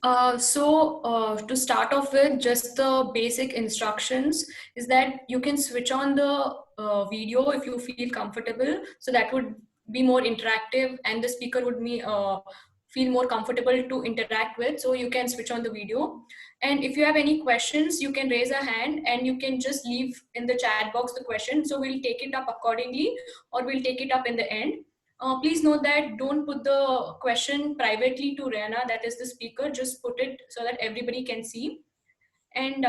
To start off with, just the basic instructions is that you can switch on the video if you feel comfortable. So that would be more interactive and the speaker would feel more comfortable to interact with. So you can switch on the video. And if you have any questions, you can raise a hand and you can just leave in the chat box the question. So we'll take it up accordingly or we'll take it up in the end. Please note that don't put the question privately to Rana, that is the speaker, just put it so that everybody can see. And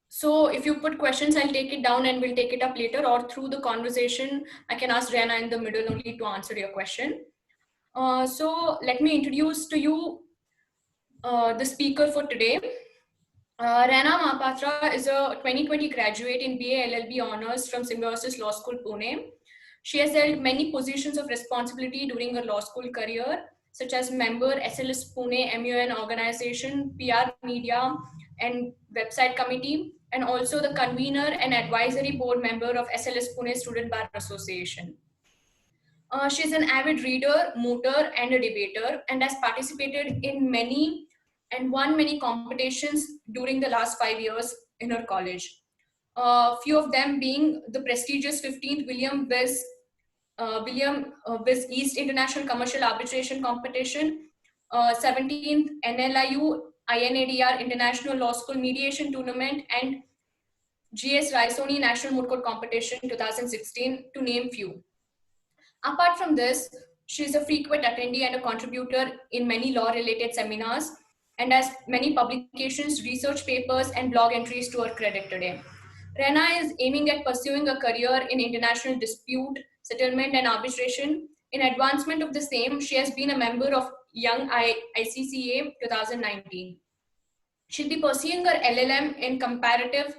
so if you put questions, I'll take it down and we'll take it up later, or through the conversation, I can ask Rana in the middle only to answer your question. So let me introduce to you the speaker for today. Rana Mahapatra is a 2020 graduate in BA LLB Honours from Symbiosis Law School, Pune. She has held many positions of responsibility during her law school career, such as member SLS Pune MUN organization, PR media and website committee, and also the convener and advisory board member of SLS Pune Student Bar Association. She's an avid reader, motor, and a debater, and has participated in many and won many competitions during the last 5 years in her college. Few of them being the prestigious 15th William West East International Commercial Arbitration Competition, 17th NLIU INADR International Law School Mediation Tournament, and GS Raisoni National Moot Court Competition 2016, to name few. Apart from this, she is a frequent attendee and a contributor in many law-related seminars and has many publications, research papers, and blog entries to her credit today. Rana is aiming at pursuing a career in international dispute, settlement, and arbitration. In advancement of the same, she has been a member of Young ICCA 2019. She'll be pursuing her LLM in comparative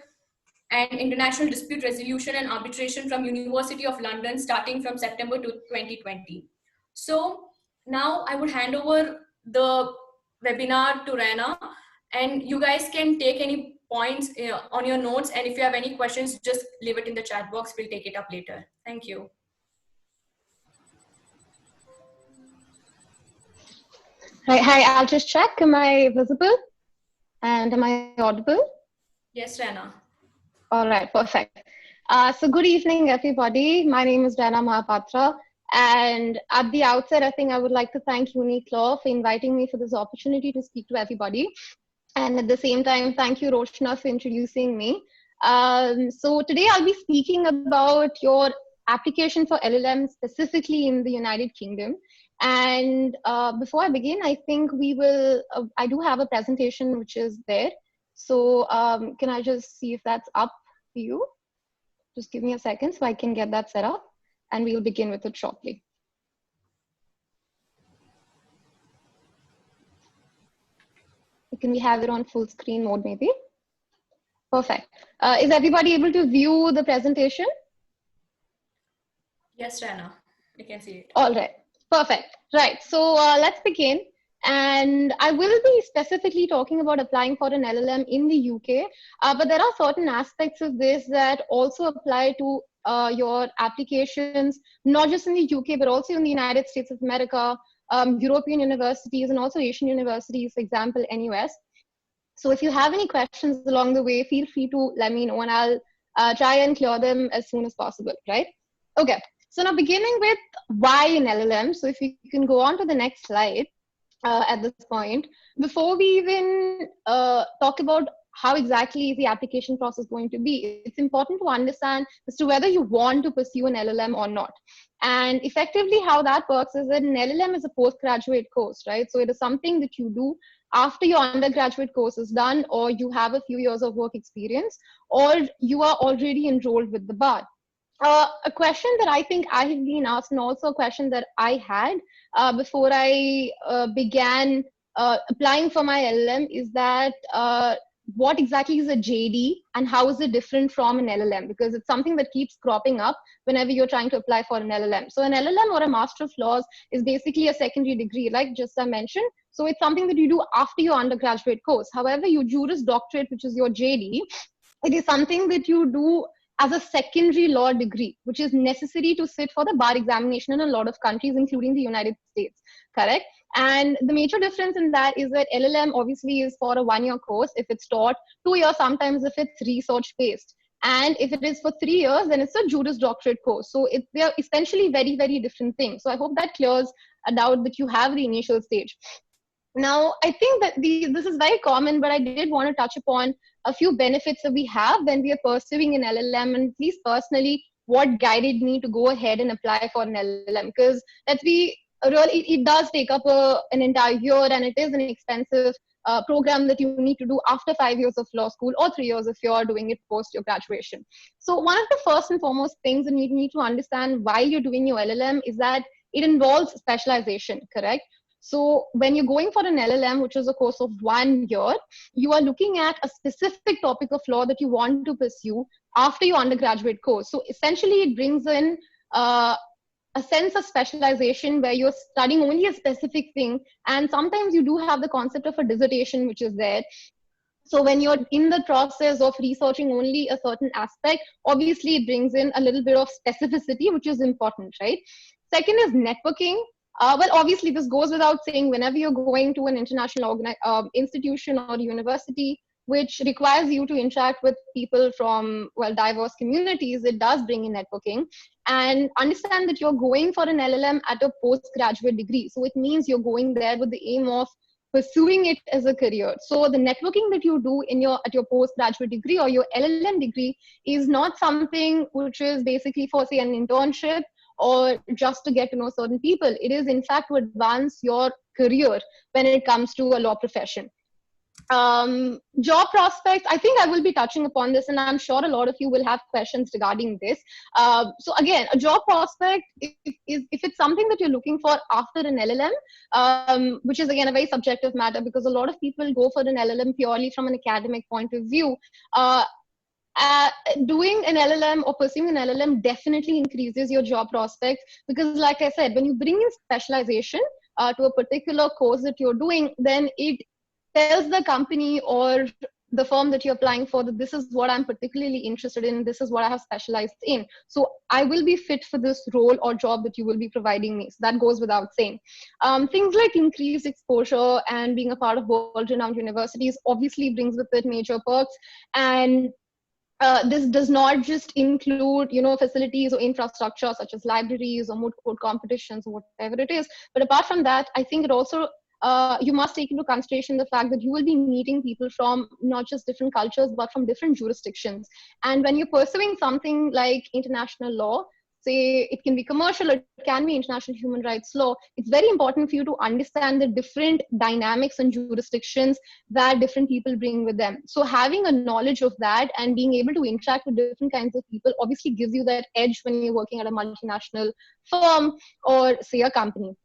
and international dispute resolution and arbitration from University of London starting from September 2020. So now I would hand over the webinar to Rana, and you guys can take any points on your notes, and if you have any questions, just leave it in the chat box. We'll take it up later. Thank you. Hi, I'll just check. Am I visible? And am I audible? Yes, Rana. All right, perfect. So good evening, everybody. My name is Rana Mahapatra. And at the outset, I think I would like to thank Uniqlo for inviting me for this opportunity to speak to everybody. And at the same time, thank you, Roshna, for introducing me. So today I'll be speaking about your application for LLM specifically in the United Kingdom. And before I begin, I think I do have a presentation which is there. So can I just see if that's up for you? Just give me a second so I can get that set up and we'll begin with it shortly. Can we have it on full screen mode maybe? Perfect. Is everybody able to view the presentation? Yes, Rana, you can see it. All right, perfect. Right, so let's begin. And I will be specifically talking about applying for an LLM in the UK, but there are certain aspects of this that also apply to your applications, not just in the UK, but also in the United States of America, European universities, and also Asian universities, for example, NUS. So if you have any questions along the way, feel free to let me know and I'll try and clear them as soon as possible, right? Okay, so now beginning with why an LLM. So if you can go on to the next slide. At this point, before we even talk about how exactly is the application process going to be, it's important to understand as to whether you want to pursue an LLM or not. And effectively how that works is that an LLM is a postgraduate course, right? So it is something that you do after your undergraduate course is done, or you have a few years of work experience, or you are already enrolled with the bar. A question that I think I have been asked, and also a question that I had before I began applying for my LLM, is that what exactly is a JD and how is it different from an LLM? Because it's something that keeps cropping up whenever you're trying to apply for an LLM. So an LLM or a Master of Laws is basically a secondary degree, like just I mentioned. So it's something that you do after your undergraduate course. However, your Juris Doctorate, which is your JD, it is something that you do as a secondary law degree, which is necessary to sit for the bar examination in a lot of countries, including the United States, correct? And the major difference in that is that LLM obviously is for a 1-year course if it's taught, 2 years sometimes if it's research based. And if it is for 3 years, then it's a Juris Doctorate course. So they're essentially very, very different things. So I hope that clears a doubt that you have the initial stage. Now, I think that this is very common, but I did want to touch upon a few benefits that we have when we are pursuing an LLM, and at least personally, what guided me to go ahead and apply for an LLM. Because let's be real, it does take up an entire year, and it is an expensive program that you need to do after 5 years of law school, or 3 years if you're doing it post your graduation. So one of the first and foremost things that you need to understand while you're doing your LLM is that it involves specialization, correct? So when you're going for an LLM, which is a course of 1 year, you are looking at a specific topic of law that you want to pursue after your undergraduate course. So essentially it brings in a sense of specialization where you're studying only a specific thing. And sometimes you do have the concept of a dissertation, which is there. So when you're in the process of researching only a certain aspect, obviously it brings in a little bit of specificity, which is important, right? Second is networking. Well, obviously this goes without saying. Whenever you're going to an international institution or university, which requires you to interact with people from, well, diverse communities, it does bring in networking. And understand that you're going for an LLM at a postgraduate degree. So it means you're going there with the aim of pursuing it as a career. So the networking that you do at your postgraduate degree or your LLM degree is not something which is basically for, say, an internship or just to get to know certain people. It is in fact to advance your career when it comes to a law profession. Job prospects, I think I will be touching upon this, and I'm sure a lot of you will have questions regarding this. So again, a job prospect, if it's something that you're looking for after an LLM, which is again a very subjective matter, because a lot of people go for an LLM purely from an academic point of view. Doing an LLM or pursuing an LLM definitely increases your job prospects, because like I said, when you bring in specialization to a particular course that you're doing, then it tells the company or the firm that you're applying for that this is what I'm particularly interested in, this is what I have specialized in. So I will be fit for this role or job that you will be providing me. So that goes without saying. Things like increased exposure and being a part of world-renowned universities obviously brings with it major perks. And this does not just include, facilities or infrastructure such as libraries or moot court competitions or whatever it is. But apart from that, I think it also, you must take into consideration the fact that you will be meeting people from not just different cultures, but from different jurisdictions. And when you're pursuing something like international law, say it can be commercial, it can be international human rights law, it's very important for you to understand the different dynamics and jurisdictions that different people bring with them. So having a knowledge of that and being able to interact with different kinds of people obviously gives you that edge when you're working at a multinational firm or, say, a company.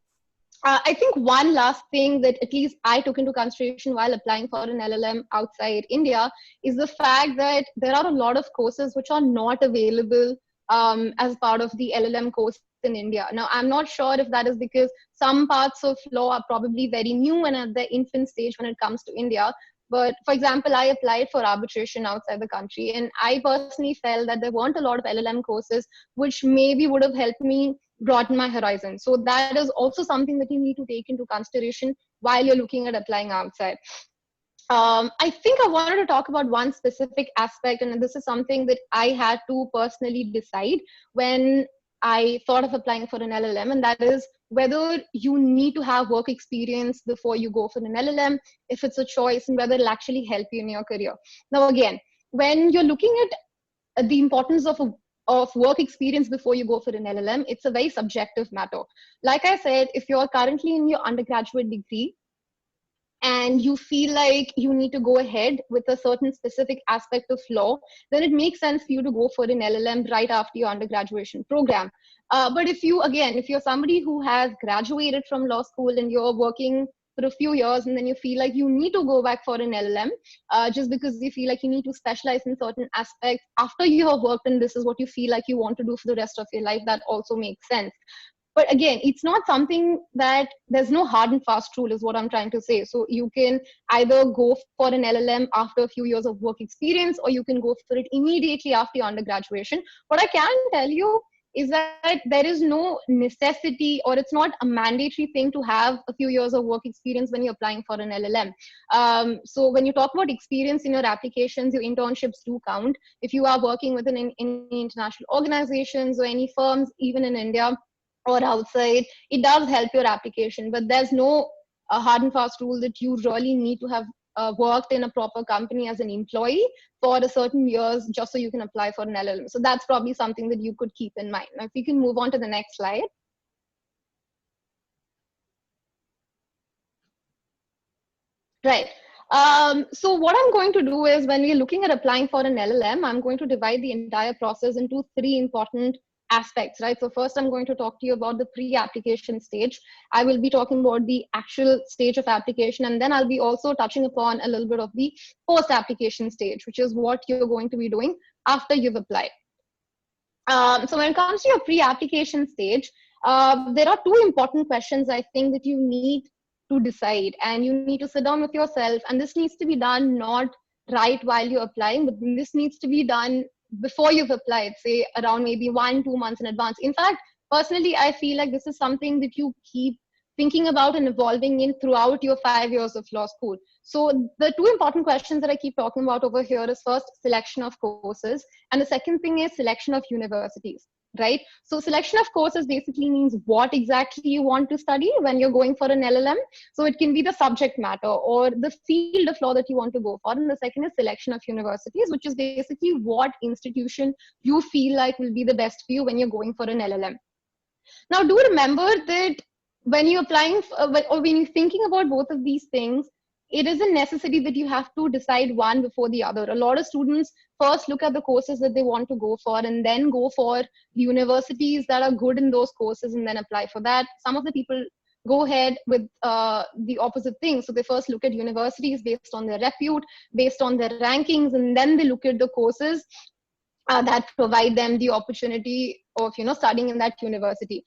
I think one last thing that at least I took into consideration while applying for an LLM outside India is the fact that there are a lot of courses which are not available as part of the LLM course in India. Now, I'm not sure if that is because some parts of law are probably very new and at the infant stage when it comes to India. But for example, I applied for arbitration outside the country, and I personally felt that there weren't a lot of LLM courses which maybe would have helped me broaden my horizon. So that is also something that you need to take into consideration while you're looking at applying outside. I think I wanted to talk about one specific aspect, and this is something that I had to personally decide when I thought of applying for an LLM, and that is whether you need to have work experience before you go for an LLM, if it's a choice, and whether it'll actually help you in your career. Now, again, when you're looking at the importance of work experience before you go for an LLM, it's a very subjective matter. Like I said, if you're currently in your undergraduate degree, and you feel like you need to go ahead with a certain specific aspect of law, then it makes sense for you to go for an LLM right after your undergraduation program. But if you're somebody who has graduated from law school and you're working for a few years and then you feel like you need to go back for an LLM just because you feel like you need to specialize in certain aspects after you have worked and this is what you feel like you want to do for the rest of your life, that also makes sense. But again, it's not something that there's no hard and fast rule is what I'm trying to say. So you can either go for an LLM after a few years of work experience, or you can go for it immediately after your undergraduation. What I can tell you is that there is no necessity, or it's not a mandatory thing to have a few years of work experience when you're applying for an LLM. So when you talk about experience in your applications, your internships do count. If you are working within any international organizations or any firms, even in India or outside, it does help your application. But there's no hard and fast rule that you really need to have worked in a proper company as an employee for a certain years just so you can apply for an LLM. So that's probably something that you could keep in mind. Now, if we can move on to the next slide. Right. So what I'm going to do is, when we're looking at applying for an LLM, I'm going to divide the entire process into three important aspects, right? So first, I'm going to talk to you about the pre-application stage. I will be talking about the actual stage of application, and then I'll be also touching upon a little bit of the post-application stage, which is what you're going to be doing after you've applied. So when it comes to your pre-application stage, there are two important questions I think that you need to decide, and you need to sit down with yourself, and this needs to be done not right while you're applying, but this needs to be done before you've applied, say around maybe 1-2 months in advance. In fact, personally, I feel like this is something that you keep thinking about and evolving in throughout your 5 years of law school. So the two important questions that I keep talking about over here is first, selection of courses, and the second thing is selection of universities, right? So selection of courses basically means what exactly you want to study when you're going for an LLM. So it can be the subject matter or the field of law that you want to go for. And the second is selection of universities, which is basically what institution you feel like will be the best for you when you're going for an LLM. Now, do remember that when you're applying or when you're thinking about both of these things, it isn't necessary that you have to decide one before the other. A lot of students first look at the courses that they want to go for and then go for the universities that are good in those courses and then apply for that. Some of the people go ahead with the opposite thing. So they first look at universities based on their repute, based on their rankings, and then they look at the courses that provide them the opportunity of studying in that university.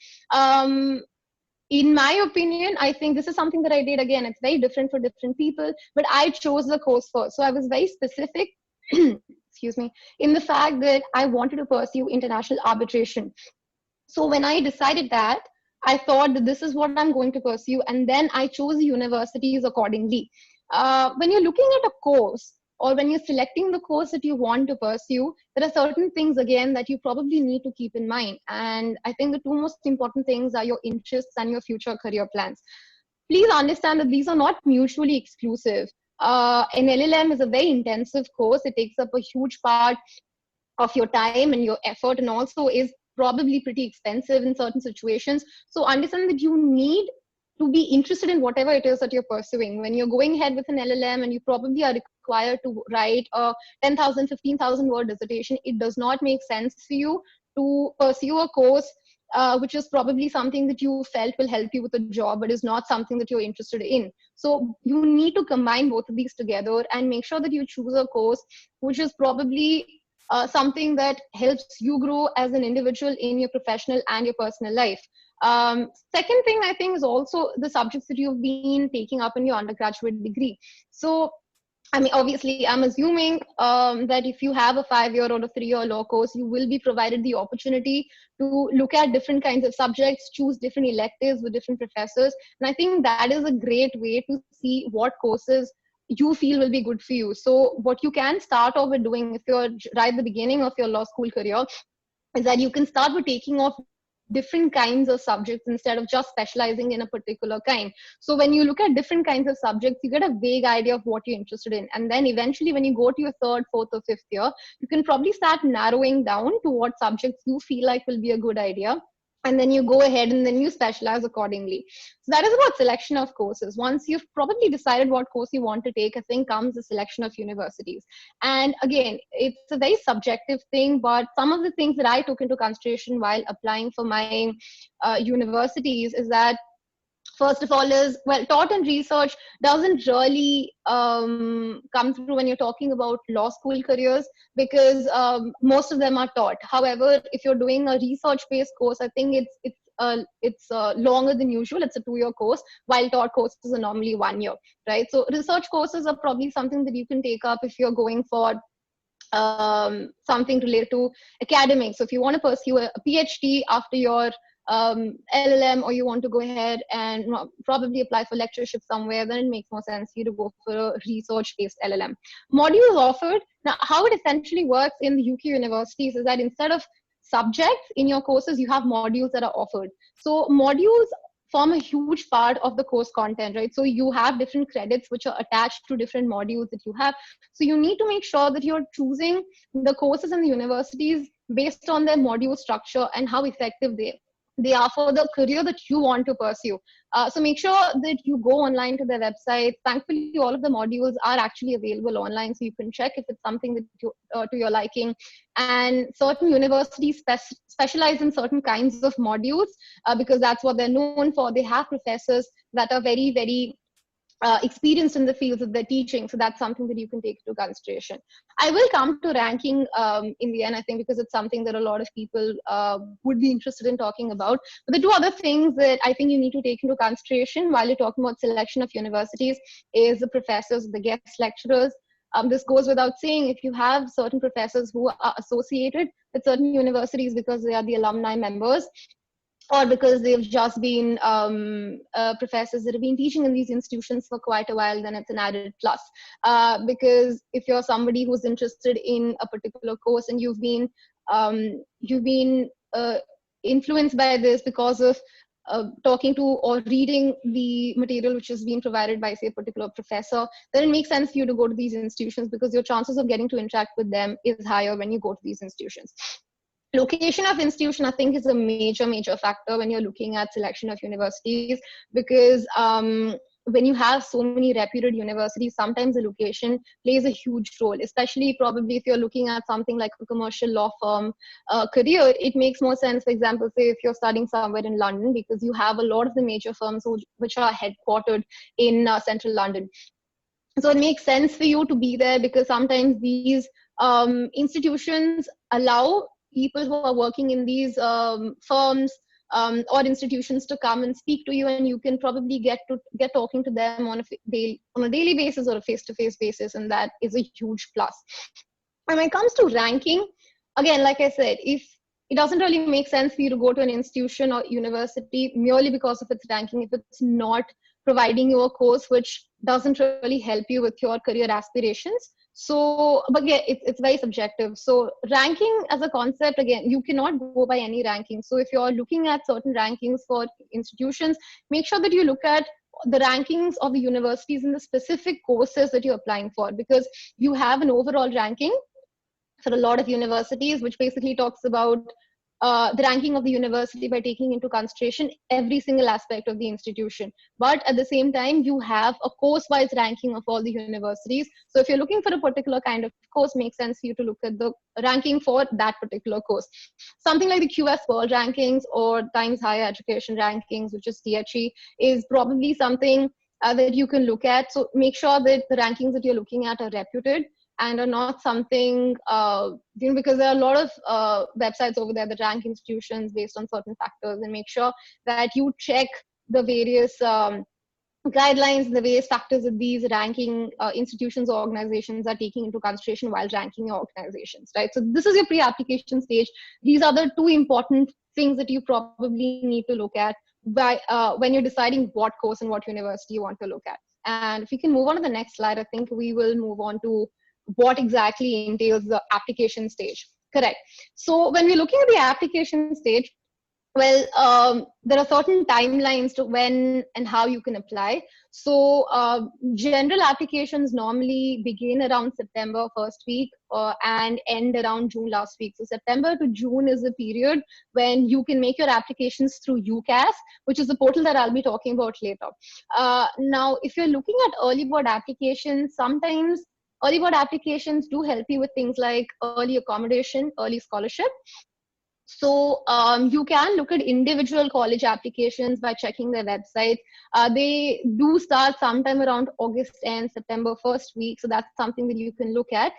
In my opinion, I think this is something that I did. Again, it's very different for different people, but I chose the course first. So I was very specific, excuse me, in the fact that I wanted to pursue international arbitration. So when I decided that, I thought that this is what I'm going to pursue, and then I chose the universities accordingly. When you're looking at a course, or when you're selecting the course that you want to pursue, there are certain things, again, that you probably need to keep in mind. And I think the two most important things are your interests and your future career plans. Please understand that these are not mutually exclusive. An LLM is a very intensive course. It takes up a huge part of your time and your effort, and also is probably pretty expensive in certain situations. So understand that you need to be interested in whatever it is that you're pursuing. When you're going ahead with an LLM and you probably are required to write a 10,000, 15,000 word dissertation, it does not make sense for you to pursue a course which is probably something that you felt will help you with a job, but is not something that you're interested in. So you need to combine both of these together and make sure that you choose a course which is probably something that helps you grow as an individual in your professional and your personal life. Second thing I think is also the subjects that you've been taking up in your undergraduate degree. So, I mean, obviously, I'm assuming that if you have a 5-year or a 3-year law course, you will be provided the opportunity to look at different kinds of subjects, choose different electives with different professors. And I think that is a great way to see what courses you feel will be good for you. So what you can start off with doing if you're right at the beginning of your law school career is that you can start with taking off different kinds of subjects instead of just specializing in a particular kind. So when you look at different kinds of subjects, you get a vague idea of what you're interested in. And then eventually when you go to your 3rd, 4th or 5th year, you can probably start narrowing down to what subjects you feel like will be a good idea. And then you go ahead and then you specialize accordingly. So that is about selection of courses. Once you've probably decided what course you want to take, I think comes the selection of universities. And again, it's a very subjective thing, but some of the things that I took into consideration while applying for my universities is that, first of all, is, well, taught and research doesn't really come through when you're talking about law school careers, because most of them are taught. However, if you're doing a research-based course, I think it's longer than usual. It's a 2-year course, while taught courses are normally 1 year, right? So research courses are probably something that you can take up if you're going for something related to academics. So if you want to pursue a PhD after your LLM, or you want to go ahead and probably apply for lectureship somewhere, then it makes more sense for you to go for a research-based LLM. Modules offered. Now, how it essentially works in the UK universities is that instead of subjects in your courses, you have modules that are offered. So modules form a huge part of the course content, right? So you have different credits which are attached to different modules that you have. So you need to make sure that you're choosing the courses in the universities based on their module structure and how effective they are for the career that you want to pursue. So make sure that you go online to their website. Thankfully, all of the modules are actually available online, so you can check if it's something that to your liking. And certain universities specialize in certain kinds of modules because that's what they're known for. They have professors that are very, very experienced in the fields that they're teaching. So that's something that you can take into consideration. I will come to ranking in the end, I think, because it's something that a lot of people would be interested in talking about. But the two other things that I think you need to take into consideration while you're talking about selection of universities is the professors, the guest lecturers. This goes without saying, if you have certain professors who are associated with certain universities because they are the alumni members, or because they've just been professors that have been teaching in these institutions for quite a while, then it's an added plus. Because if you're somebody who's interested in a particular course and you've been influenced by this because of talking to or reading the material which is being provided by, say, a particular professor, then it makes sense for you to go to these institutions because your chances of getting to interact with them is higher when you go to these institutions. Location of institution, I think, is a major factor when you're looking at selection of universities, because when you have so many reputed universities, sometimes the location plays a huge role, especially probably if you're looking at something like a commercial law firm career. It makes more sense, for example, say if you're studying somewhere in London, because you have a lot of the major firms which are headquartered in central London. So it makes sense for you to be there because sometimes these institutions allow people who are working in these firms or institutions to come and speak to you, and you can probably get talking to them on a daily basis or a face-to-face basis, and that is a huge plus. And when it comes to ranking, again, like I said, if it doesn't really make sense for you to go to an institution or university merely because of its ranking, if it's not providing you a course which doesn't really help you with your career aspirations. So, but yeah, it's very subjective. So ranking as a concept, again, you cannot go by any ranking. So if you're looking at certain rankings for institutions, make sure that you look at the rankings of the universities in the specific courses that you're applying for, because you have an overall ranking for a lot of universities, which basically talks about the ranking of the university by taking into consideration every single aspect of the institution. But at the same time, you have a course-wise ranking of all the universities. So if you're looking for a particular kind of course, makes sense for you to look at the ranking for that particular course. Something like the QS World Rankings or Times Higher Education Rankings, which is THE, is probably something that you can look at. So make sure that the rankings that you're looking at are reputed and are not something, because there are a lot of websites over there that rank institutions based on certain factors, and make sure that you check the various guidelines, the various factors that these ranking institutions or organizations are taking into consideration while ranking your organizations, right? So this is your pre-application stage. These are the two important things that you probably need to look at when you're deciding what course and what university you want to look at. And if we can move on to the next slide, I think we will move on to what exactly entails the application stage. Correct. So when we're looking at the application stage, well, there are certain timelines to when and how you can apply. So general applications normally begin around September first week and end around June last week. So September to June is the period when you can make your applications through UCAS, which is the portal that I'll be talking about later. Now, if you're looking at early board applications, sometimes early board applications do help you with things like early accommodation, early scholarship. So you can look at individual college applications by checking their website. They do start sometime around August and September first week. So that's something that you can look at.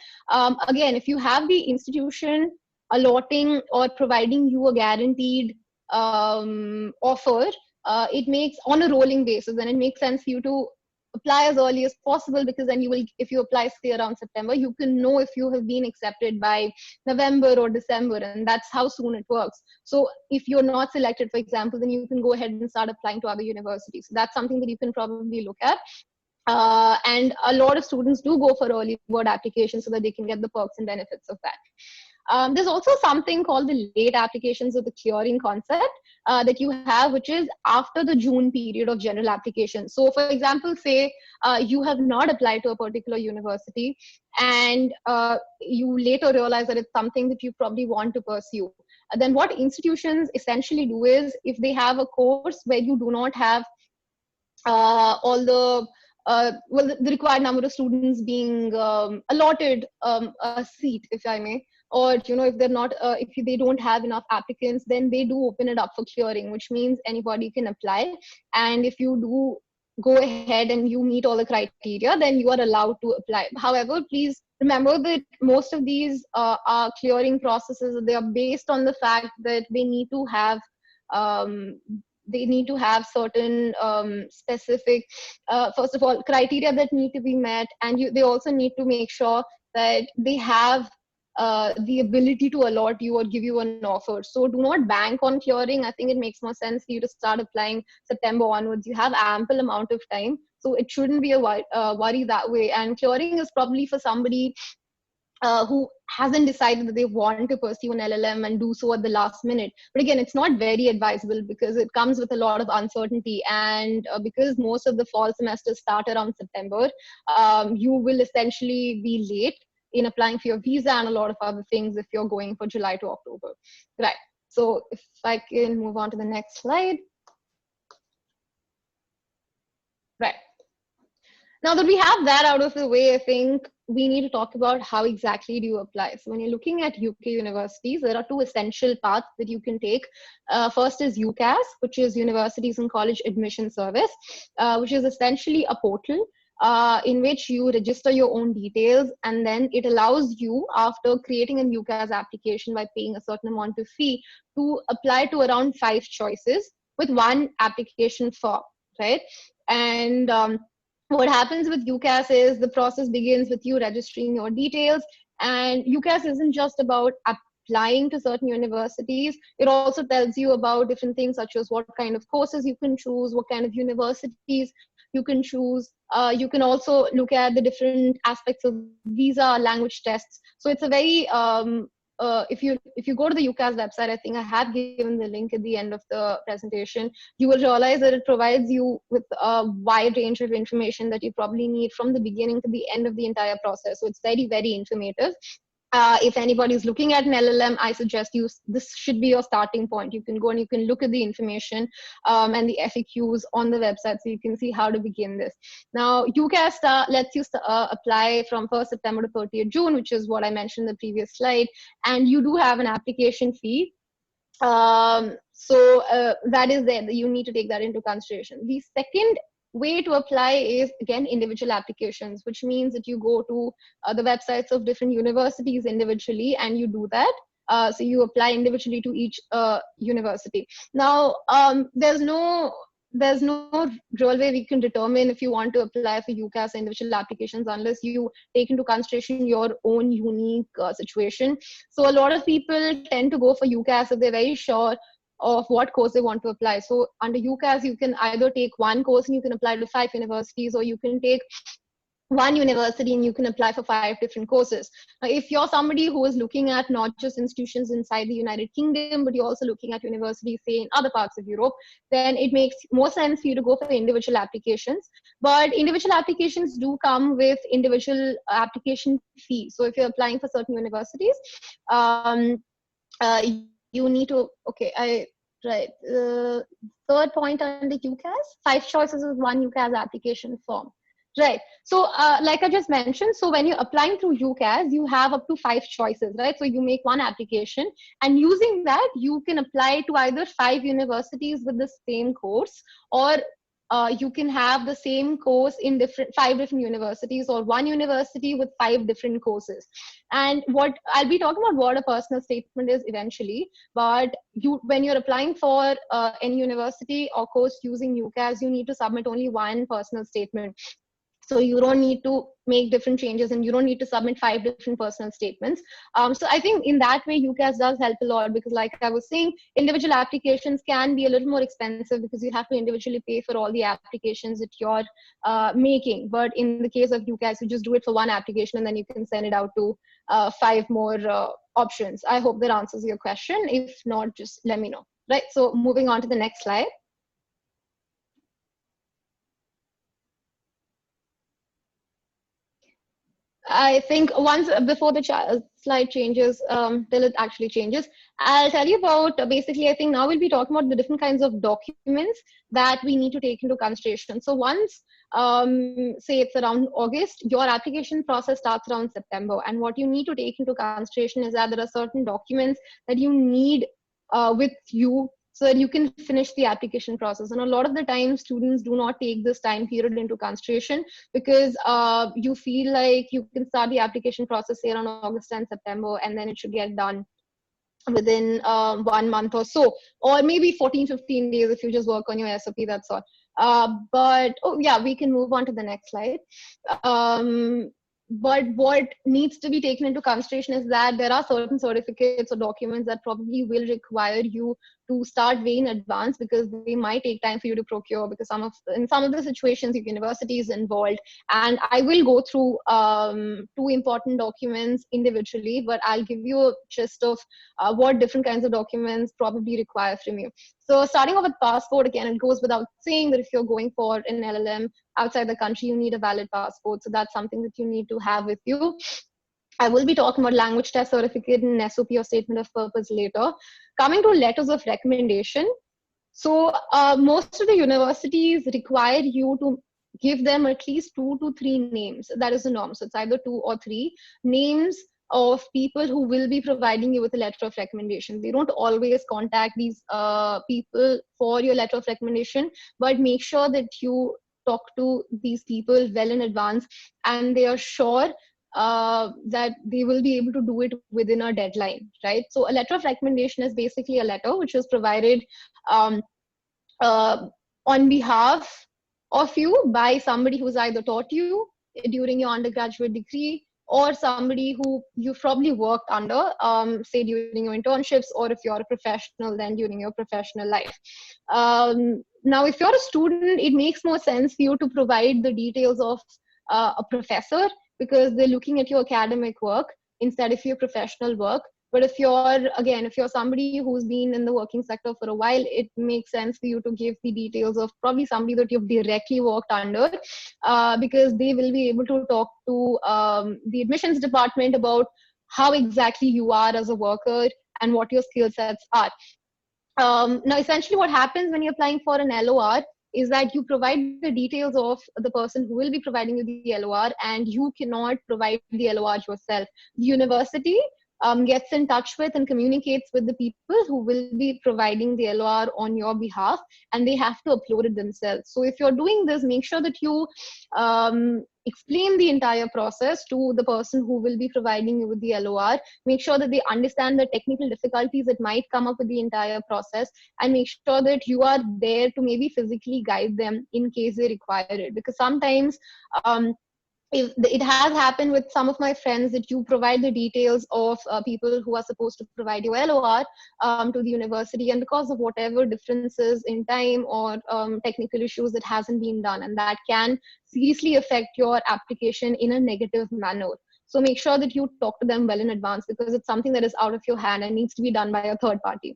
Again, if you have the institution allotting or providing you a guaranteed offer, it makes on a rolling basis, and it makes sense for you to apply as early as possible, because then you will, if you apply say around September, you can know if you have been accepted by November or December, and that's how soon it works. So if you're not selected, for example, then you can go ahead and start applying to other universities. So that's something that you can probably look at. And a lot of students do go for early bird applications so that they can get the perks and benefits of that. There's also something called the late applications or the clearing concept that you have, which is after the June period of general application. So for example, say you have not applied to a particular university, and you later realize that it's something that you probably want to pursue. Then what institutions essentially do is, if they have a course where you do not have all the well, the required number of students being allotted a seat, if I may, or if they're not, if they don't have enough applicants, then they do open it up for clearing, which means anybody can apply. And if you do go ahead and you meet all the criteria, then you are allowed to apply. However, please remember that most of these are clearing processes. They are based on the fact that they need to have certain specific, first of all, criteria that need to be met, and they also need to make sure that they have the ability to allot you or give you an offer. So do not bank on clearing. I think it makes more sense for you to start applying September onwards. You have ample amount of time, so it shouldn't be a worry that way. And clearing is probably for somebody who hasn't decided that they want to pursue an LLM and do so at the last minute. But again, it's not very advisable because it comes with a lot of uncertainty. And because most of the fall semesters start around September, you will essentially be late in applying for your visa and a lot of other things if you're going for July to October. Right. So if I can move on to the next slide. Right. Now that we have that out of the way, I think we need to talk about how exactly do you apply. So when you're looking at UK universities, there are two essential paths that you can take. First is UCAS, which is Universities and College Admission Service, which is essentially a portal in which you register your own details, and then it allows you, after creating a UCAS application by paying a certain amount of fee, to apply to around 5 choices with one application form, right? And what happens with UCAS is the process begins with you registering your details, and UCAS isn't just about applying to certain universities. It also tells you about different things such as what kind of courses you can choose, what kind of universities you can choose. You can also look at the different aspects of visa, language tests. So it's a very if you go to the UCAS website, I think I have given the link at the end of the presentation, you will realize that it provides you with a wide range of information that you probably need from the beginning to the end of the entire process. So it's very, very informative. If anybody is looking at an LLM, I suggest this should be your starting point. You can go and you can look at the information and the FAQs on the website, so you can see how to begin this. Now, UCAS lets you apply from 1st September to 30th June, which is what I mentioned in the previous slide, and you do have an application fee. So that is there. You need to take that into consideration. The second way to apply is, again, individual applications, which means that you go to the websites of different universities individually and you do that. So you apply individually to each university. Now, there's no real way we can determine if you want to apply for UCAS individual applications unless you take into consideration your own unique situation. So a lot of people tend to go for UCAS if they're very sure of what course they want to apply. So under UCAS, you can either take one course and you can apply to 5 universities, or you can take one university and you can apply for 5 different courses. Now, if you're somebody who is looking at not just institutions inside the United Kingdom, but you're also looking at universities, say, in other parts of Europe, then it makes more sense for you to go for individual applications. But individual applications do come with individual application fees. So if you're applying for certain universities, you need to, right. Third point under UCAS, 5 choices is one UCAS application form. Right. So like I just mentioned, so when you're applying through UCAS, you have up to 5 choices, right? So you make one application, and using that, you can apply to either 5 universities with the same course, or you can have the same course in 5 different universities, or one university with 5 different courses. And what I'll be talking about what a personal statement is eventually, but when you're applying for any university or course using UCAS, you need to submit only one personal statement. So you don't need to make different changes, and you don't need to submit 5 different personal statements. So I think in that way, UCAS does help a lot, because like I was saying, individual applications can be a little more expensive because you have to individually pay for all the applications that you're making. But in the case of UCAS, you just do it for one application and then you can send it out to 5 more options. I hope that answers your question. If not, just let me know. Right, so moving on to the next slide. I think once before the slide changes, till it actually changes, I'll tell you about basically, I think now we'll be talking about the different kinds of documents that we need to take into consideration. So once, say it's around August, your application process starts around September. And what you need to take into consideration is that there are certain documents that you need with you so that you can finish the application process. And a lot of the time, students do not take this time period into consideration because you feel like you can start the application process here on August and September, and then it should get done within 1 month or so, or maybe 14-15 days if you just work on your SOP, that's all. But oh yeah, we can move on to the next slide. But what needs to be taken into consideration is that there are certain certificates or documents that probably will require you to start way in advance, because they might take time for you to procure, because in some of the situations your university is involved. And I will go through 2 important documents individually, but I'll give you a gist of what different kinds of documents probably require from you. So starting off with passport, again, it goes without saying that if you're going for an LLM outside the country, you need a valid passport. So that's something that you need to have with you. I will be talking about language test certificate and SOP or statement of purpose later. Coming to letters of recommendation. So most of the universities require you to give them at least 2 to 3 names. That is the norm. So it's either 2 or 3 names of people who will be providing you with a letter of recommendation. They don't always contact these people for your letter of recommendation, but make sure that you talk to these people well in advance, and they are sure that they will be able to do it within a deadline, right? So a letter of recommendation is basically a letter which is provided on behalf of you by somebody who's either taught you during your undergraduate degree, or somebody who you've probably worked under, say during your internships, or if you're a professional, then during your professional life. Now, if you're a student, it makes more sense for you to provide the details of a professor, because they're looking at your academic work instead of your professional work. But if you're somebody who's been in the working sector for a while, it makes sense for you to give the details of probably somebody that you've directly worked under, because they will be able to talk to the admissions department about how exactly you are as a worker and what your skill sets are. Now, essentially what happens when you're applying for an LOR is that you provide the details of the person who will be providing you the LOR, and you cannot provide the LOR yourself. The university gets in touch with and communicates with the people who will be providing the LOR on your behalf, and they have to upload it themselves. So if you're doing this, make sure that you explain the entire process to the person who will be providing you with the LOR. Make sure that they understand the technical difficulties that might come up with the entire process, and make sure that you are there to maybe physically guide them in case they require it. Because sometimes it has happened with some of my friends that you provide the details of people who are supposed to provide you LOR to the university, and because of whatever differences in time or technical issues, that hasn't been done, and that can seriously affect your application in a negative manner. So make sure that you talk to them well in advance, because it's something that is out of your hand and needs to be done by a third party.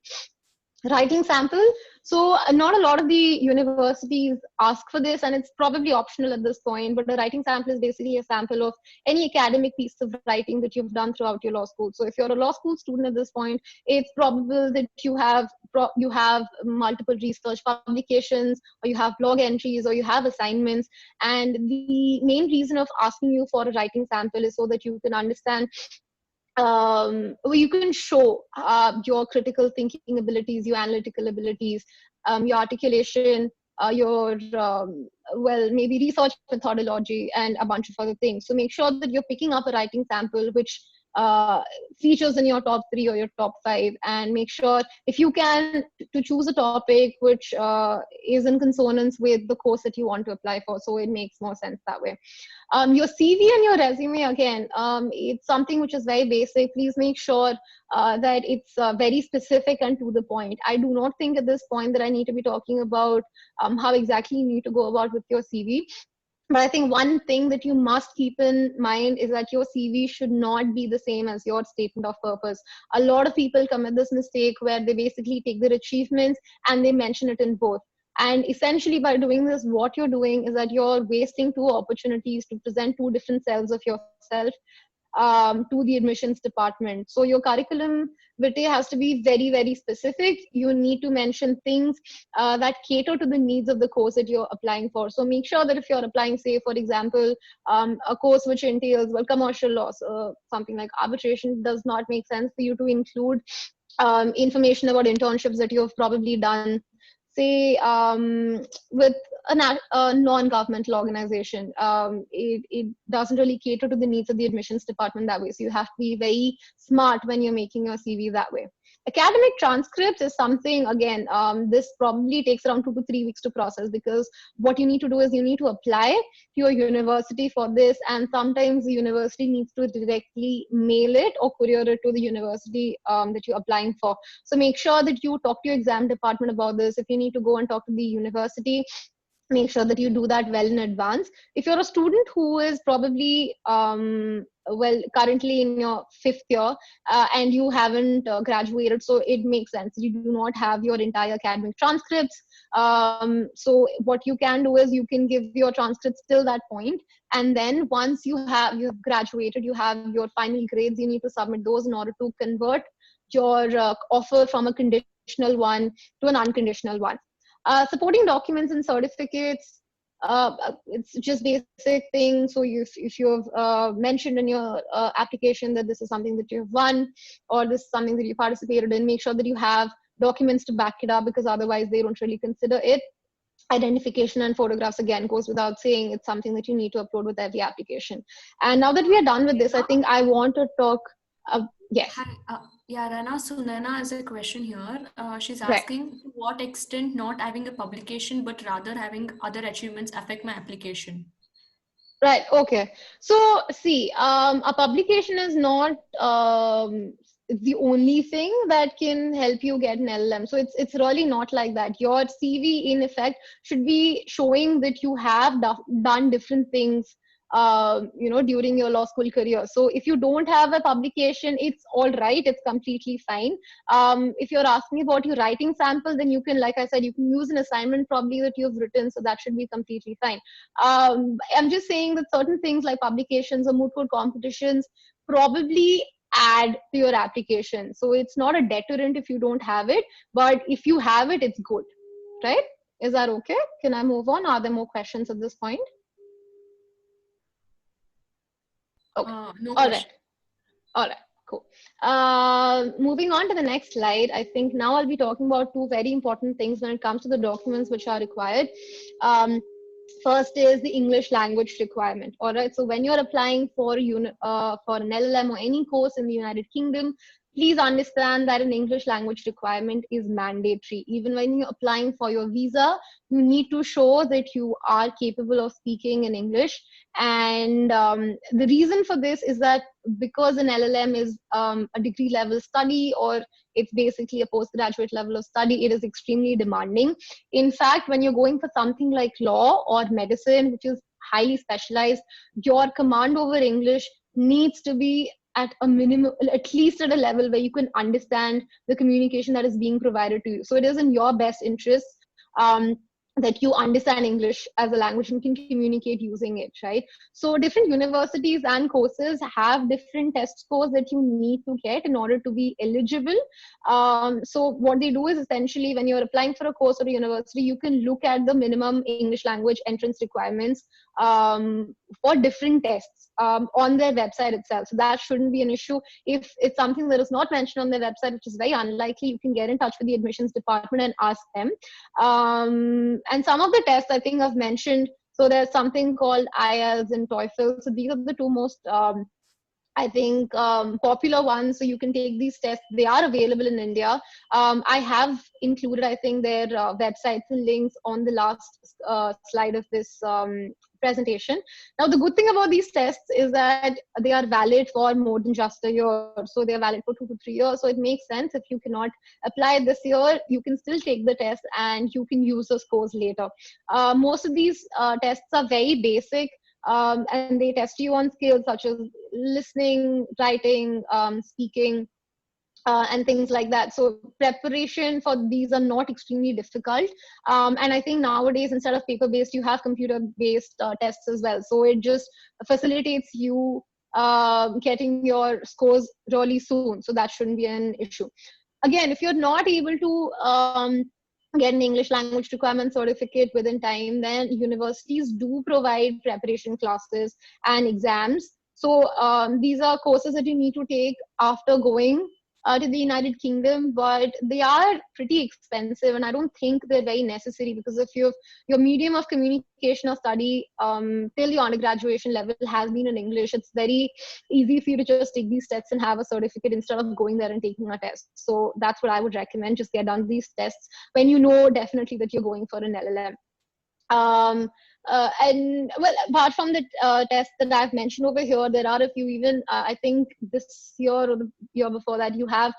Writing sample. So not a lot of the universities ask for this, and it's probably optional at this point, but the writing sample is basically a sample of any academic piece of writing that you've done throughout your law school. So if you're a law school student at this point, it's probable that you have multiple research publications, or you have blog entries, or you have assignments. And the main reason of asking you for a writing sample is so that you can understand, you can show your critical thinking abilities, your analytical abilities, your articulation, your maybe research methodology, and a bunch of other things. So make sure that you're picking up a writing sample which features in your top 3 or your top 5, and make sure, if you can, to choose a topic which is in consonance with the course that you want to apply for, so it makes more sense that way. Your CV and your resume, again, it's something which is very basic. Please make sure that it's very specific and to the point. I do not think at this point that I need to be talking about how exactly you need to go about with your CV. But I think one thing that you must keep in mind is that your CV should not be the same as your statement of purpose. A lot of people commit this mistake where they basically take their achievements and they mention it in both. And essentially, by doing this, what you're doing is that you're wasting two opportunities to present two different selves of yourself to the admissions department. So your curriculum vitae has to be very, very specific. You need to mention things that cater to the needs of the course that you're applying for. So make sure that if you're applying, say, for example, a course which entails, well, commercial law, something like arbitration, does not make sense for you to include information about internships that you've probably done, say, with a non-governmental organization. It doesn't really cater to the needs of the admissions department that way. So you have to be very smart when you're making your CV that way. Academic transcripts is something, again, this probably takes around 2 to 3 weeks to process, because what you need to do is you need to apply to your university for this, and sometimes the university needs to directly mail it or courier it to the university that you're applying for. So make sure that you talk to your exam department about this. If you need to go and talk to the university, make sure that you do that well in advance. If you're a student who is probably currently in your 5th year and you haven't graduated, so it makes sense. You do not have your entire academic transcripts. So what you can do is you can give your transcripts till that point, and then once you've graduated, you have your final grades, you need to submit those in order to convert your offer from a conditional one to an unconditional one. Supporting documents and certificates, it's just basic things. So if you've mentioned in your application that this is something that you've won, or this is something that you participated in, make sure that you have documents to back it up, because otherwise they don't really consider it. Identification and photographs, again, goes without saying. It's something that you need to upload with every application. And now that we are done with this, I think I want to talk. Yes. Hi, yeah, Rana. So Nana has a question here. She's Right. asking, to what extent not having a publication but rather having other achievements affect my application? Right. Okay. So see, a publication is not the only thing that can help you get an LLM. So it's really not like that. Your CV, in effect, should be showing that you have done different things during your law school career. So if you don't have a publication, it's all right. It's completely fine. If you're asking about your writing sample, then you can, like I said, you can use an assignment probably that you've written. So that should be completely fine. I'm just saying that certain things like publications or moot court competitions probably add to your application. So it's not a deterrent if you don't have it, but if you have it, it's good, right? Is that okay? Can I move on? Are there more questions at this point? Okay. No All question. right. All right. Cool. Moving on to the next slide. I think now I'll be talking about two very important things when it comes to the documents which are required. First is the English language requirement. All right. So when you're applying for an LLM or any course in the United Kingdom, please understand that an English language requirement is mandatory. Even when you're applying for your visa, you need to show that you are capable of speaking in English. And the reason for this is that because an LLM is a degree level study, or it's basically a postgraduate level of study, it is extremely demanding. In fact, when you're going for something like law or medicine, which is highly specialized, your command over English needs to be at a minimum, at least at a level where you can understand the communication that is being provided to you. So it is in your best interest that you understand English as a language and can communicate using it, right? So different universities and courses have different test scores that you need to get in order to be eligible. So what they do is essentially when you're applying for a course or a university, you can look at the minimum English language entrance requirements for different tests on their website itself. So that shouldn't be an issue. If it's something that is not mentioned on their website, which is very unlikely, you can get in touch with the admissions department and ask them. And some of the tests I think I've mentioned. So there's something called IELTS and TOEFL. So these are the two most I think popular ones, so you can take these tests. They are available in India. I have included, I think, their websites and links on the last slide of this presentation. Now, the good thing about these tests is that they are valid for more than just a year. So they're valid for 2 to 3 years. So it makes sense if you cannot apply this year, you can still take the test and you can use the scores later. Most of these tests are very basic. And they test you on skills such as listening, writing, speaking, and things like that. So preparation for these are not extremely difficult. And I think nowadays, instead of paper-based, you have computer-based tests as well. So it just facilitates you getting your scores really soon. So that shouldn't be an issue. Again, if you're not able to get an English language requirement certificate within time, then universities do provide preparation classes and exams. So these are courses that you need to take after going to the United Kingdom, but they are pretty expensive, and I don't think they're very necessary, because if your medium of communication or study till your undergraduation level has been in English, it's very easy for you to just take these tests and have a certificate instead of going there and taking a test. So that's what I would recommend. Just get done these tests when you know definitely that you're going for an LLM. And well, apart from the tests that I've mentioned over here, there are a few. Even I think this year or the year before that, you have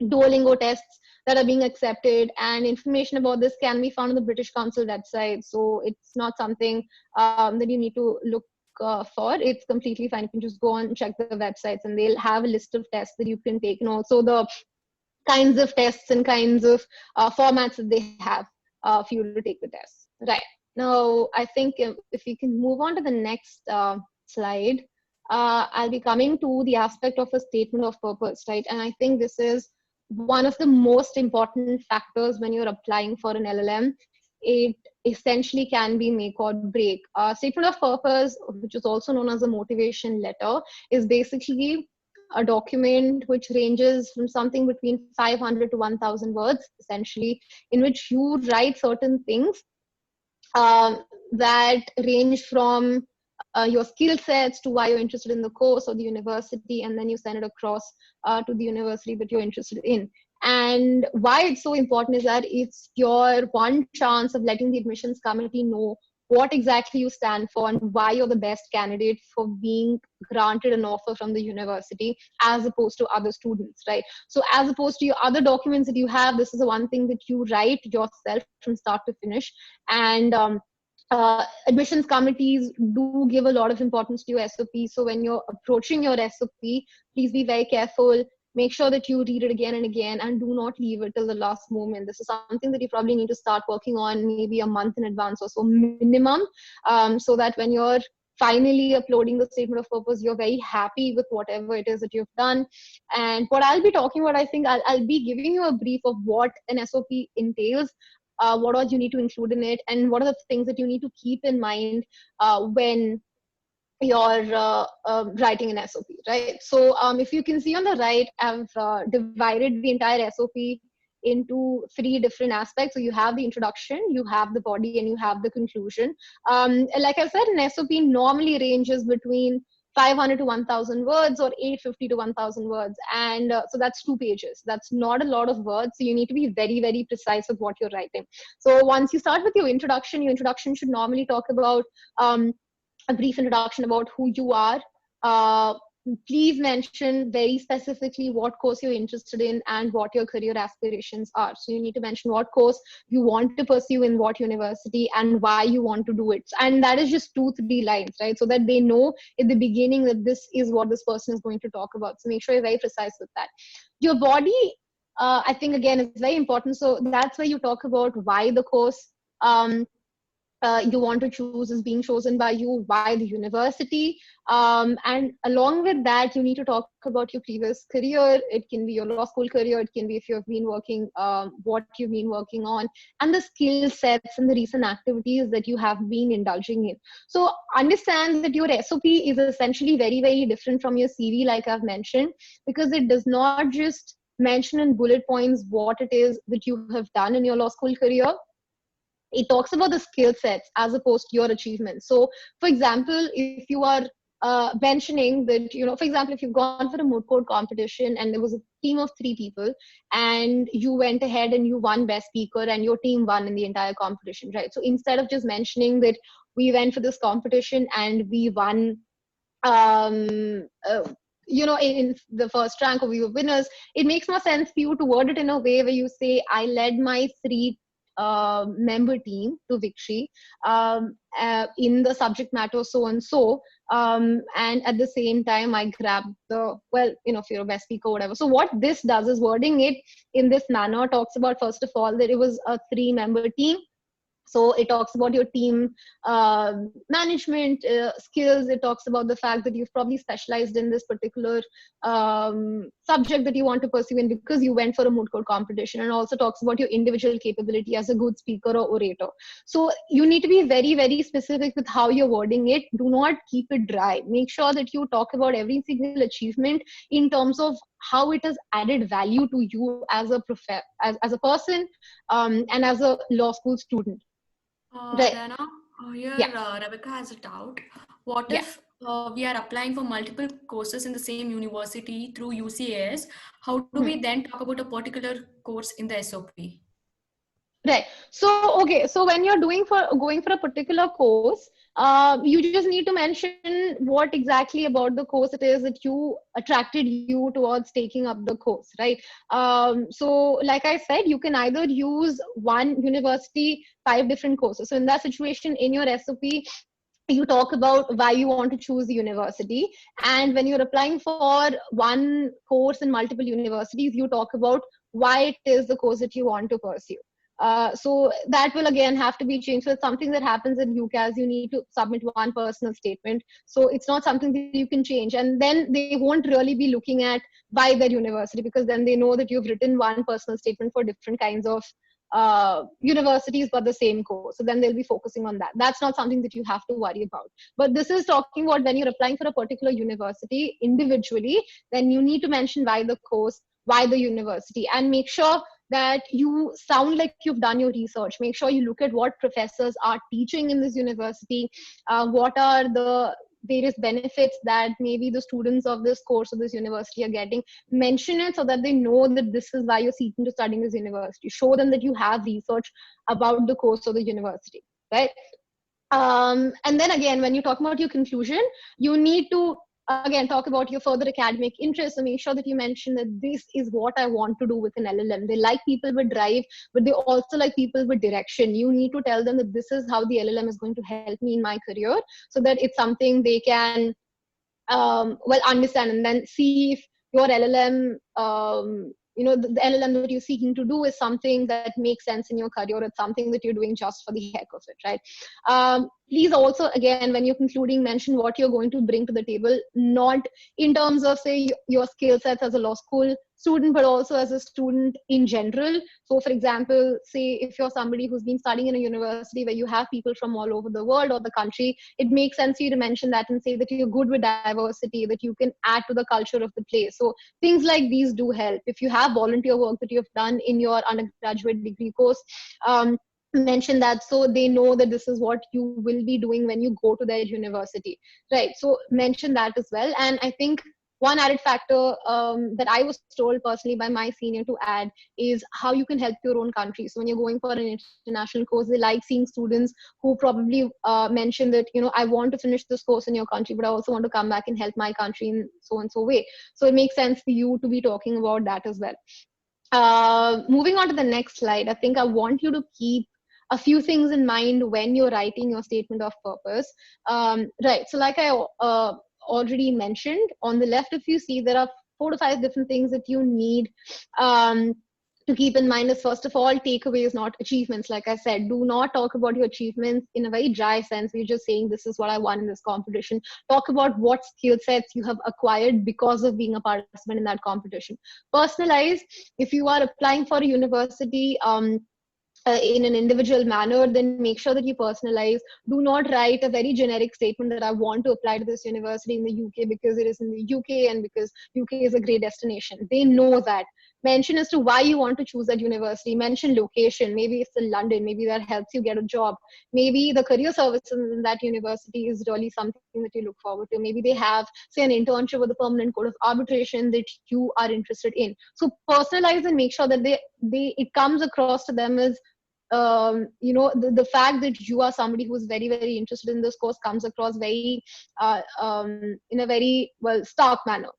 Duolingo tests that are being accepted, and information about this can be found on the British Council website. So it's not something that you need to look for. It's completely fine. You can just go on and check the websites, and they'll have a list of tests that you can take, and also the kinds of tests and kinds of formats that they have for you to take the tests. Right. Now, I think if we can move on to the next slide, I'll be coming to the aspect of a statement of purpose, right? And I think this is one of the most important factors when you're applying for an LLM. It essentially can be make or break. Statement of purpose, which is also known as a motivation letter, is basically a document which ranges from something between 500 to 1,000 words, essentially, in which you write certain things that range from your skill sets to why you're interested in the course or the university, and then you send it across to the university that you're interested in. And why it's so important is that it's your one chance of letting the admissions committee know what exactly you stand for and why you're the best candidate for being granted an offer from the university, as opposed to other students, right? So as opposed to your other documents that you have, this is the one thing that you write yourself from start to finish. And admissions committees do give a lot of importance to your SOP. So when you're approaching your SOP, please be very careful. Make sure that you read it again and again, and do not leave it till the last moment. This is something that you probably need to start working on maybe a month in advance or so minimum, so that when you're finally uploading the statement of purpose, you're very happy with whatever it is that you've done. And what I'll be talking about, I think I'll be giving you a brief of what an SOP entails, what all you need to include in it, and what are the things that you need to keep in mind when you're writing an SOP, right? So if you can see on the right, I've divided the entire SOP into 3 different aspects. So you have the introduction, you have the body, and you have the conclusion. Like I said, an SOP normally ranges between 500 to 1,000 words or 850 to 1,000 words. And so that's 2 pages. That's not a lot of words. So you need to be very, very precise with what you're writing. So once you start with your introduction should normally talk about a brief introduction about who you are. Please mention very specifically what course you're interested in and what your career aspirations are. So you need to mention what course you want to pursue in what university and why you want to do it. And that is just 2-3 lines, right? So that they know in the beginning that this is what this person is going to talk about. So make sure you're very precise with that. Your body, I think, again, is very important. So that's where you talk about why the course you want to choose is being chosen by you, why the university, and along with that, you need to talk about your previous career. It can be your law school career, it can be if you've been working, what you've been working on, and the skill sets and the recent activities that you have been indulging in. So understand that your SOP is essentially very, very different from your CV, like I've mentioned, because it does not just mention in bullet points what it is that you have done in your law school career. It talks about the skill sets as opposed to your achievements. So for example, if you are mentioning that, for example, if you've gone for a moot court competition and there was a team of 3 people and you went ahead and you won best speaker and your team won in the entire competition, right? So instead of just mentioning that we went for this competition and we won, um, uh, in the first rank, or we were winners, it makes more sense for you to word it in a way where you say, I led my 3 member team to victory in the subject matter so and so, and at the same time I grabbed the, well, if you're a best speaker, whatever. So what this does is, wording it in this manner talks about, first of all, that it was a 3-member team. So it talks about your team management skills. It talks about the fact that you've probably specialized in this particular subject that you want to pursue in because you went for a moot court competition, and also talks about your individual capability as a good speaker or orator. So you need to be very, very specific with how you're wording it. Do not keep it dry. Make sure that you talk about every single achievement in terms of how it has added value to you as a as a person, and as a law school student. Right. Rana, here Yeah. Rebecca has a doubt. What Yeah. if we are applying for multiple courses in the same university through UCAS? How do we then talk about a particular course in the SOP? Right. So, okay. So when you're going for a particular course, you just need to mention what exactly about the course it is that you attracted you towards taking up the course, right? So like I said, you can either use one university, 5 different courses. So in that situation, in your SOP, you talk about why you want to choose the university. And when you're applying for one course in multiple universities, you talk about why it is the course that you want to pursue. So that will again have to be changed. So it's something that happens in UCAS. You need to submit one personal statement. So it's not something that you can change. And then they won't really be looking at why their university, because then they know that you've written one personal statement for different kinds of universities, but the same course. So then they'll be focusing on that. That's not something that you have to worry about. But this is talking about when you're applying for a particular university individually, then you need to mention why the course, why the university, and make sure that you sound like you've done your research. Make sure you look at what professors are teaching in this university, what are the various benefits that maybe the students of this course or this university are getting. Mention it so that they know that this is why you're seeking to study in this university. Show them that you have research about the course or the university, right? And then again, when you talk about your conclusion, you need to again talk about your further academic interests. So make sure that you mention that this is what I want to do with an LLM. They like people with drive, but they also like people with direction. You need to tell them that this is how the LLM is going to help me in my career, so that it's something they can well understand, and then see if your LLM, the LLM that you're seeking to do is something that makes sense in your career. It's something that you're doing just for the heck of it, right? Please also, again, when you're concluding, mention what you're going to bring to the table, not in terms of, say, your skill sets as a law school student, but also as a student in general. So for example, say if you're somebody who's been studying in a university where you have people from all over the world or the country, it makes sense for you to mention that and say that you're good with diversity, that you can add to the culture of the place. So things like these do help. If you have volunteer work that you've done in your undergraduate degree course, mention that so they know that this is what you will be doing when you go to their university, right? So mention that as well. And I think one added factor that I was told personally by my senior to add is how you can help your own country. So when you're going for an international course, they like seeing students who probably mention that, I want to finish this course in your country, but I also want to come back and help my country in so and so way. So it makes sense for you to be talking about that as well. Moving on to the next slide, I think I want you to keep a few things in mind when you're writing your statement of purpose. Right. So like I already mentioned, on the left, if you see, there are 4 to 5 different things that you need to keep in mind. Is, first of all, takeaways, not achievements. Like I said, do not talk about your achievements in a very dry sense. You're just saying this is what I won in this competition. Talk about what skill sets you have acquired because of being a participant in that competition. Personalize. If you are applying for a university in an individual manner, then make sure that you personalize. Do not write a very generic statement that I want to apply to this university in the UK because it is in the UK and because UK is a great destination. They know that. mention as to why you want to choose that university, mention location, maybe it's in London, maybe that helps you get a job, maybe the career services in that university is really something that you look forward to, maybe they have, say, an internship with a permanent code of arbitration that you are interested in. So personalize and make sure that they it comes across to them as the fact that you are somebody who's very, very interested in this course comes across very in a very well stark manner.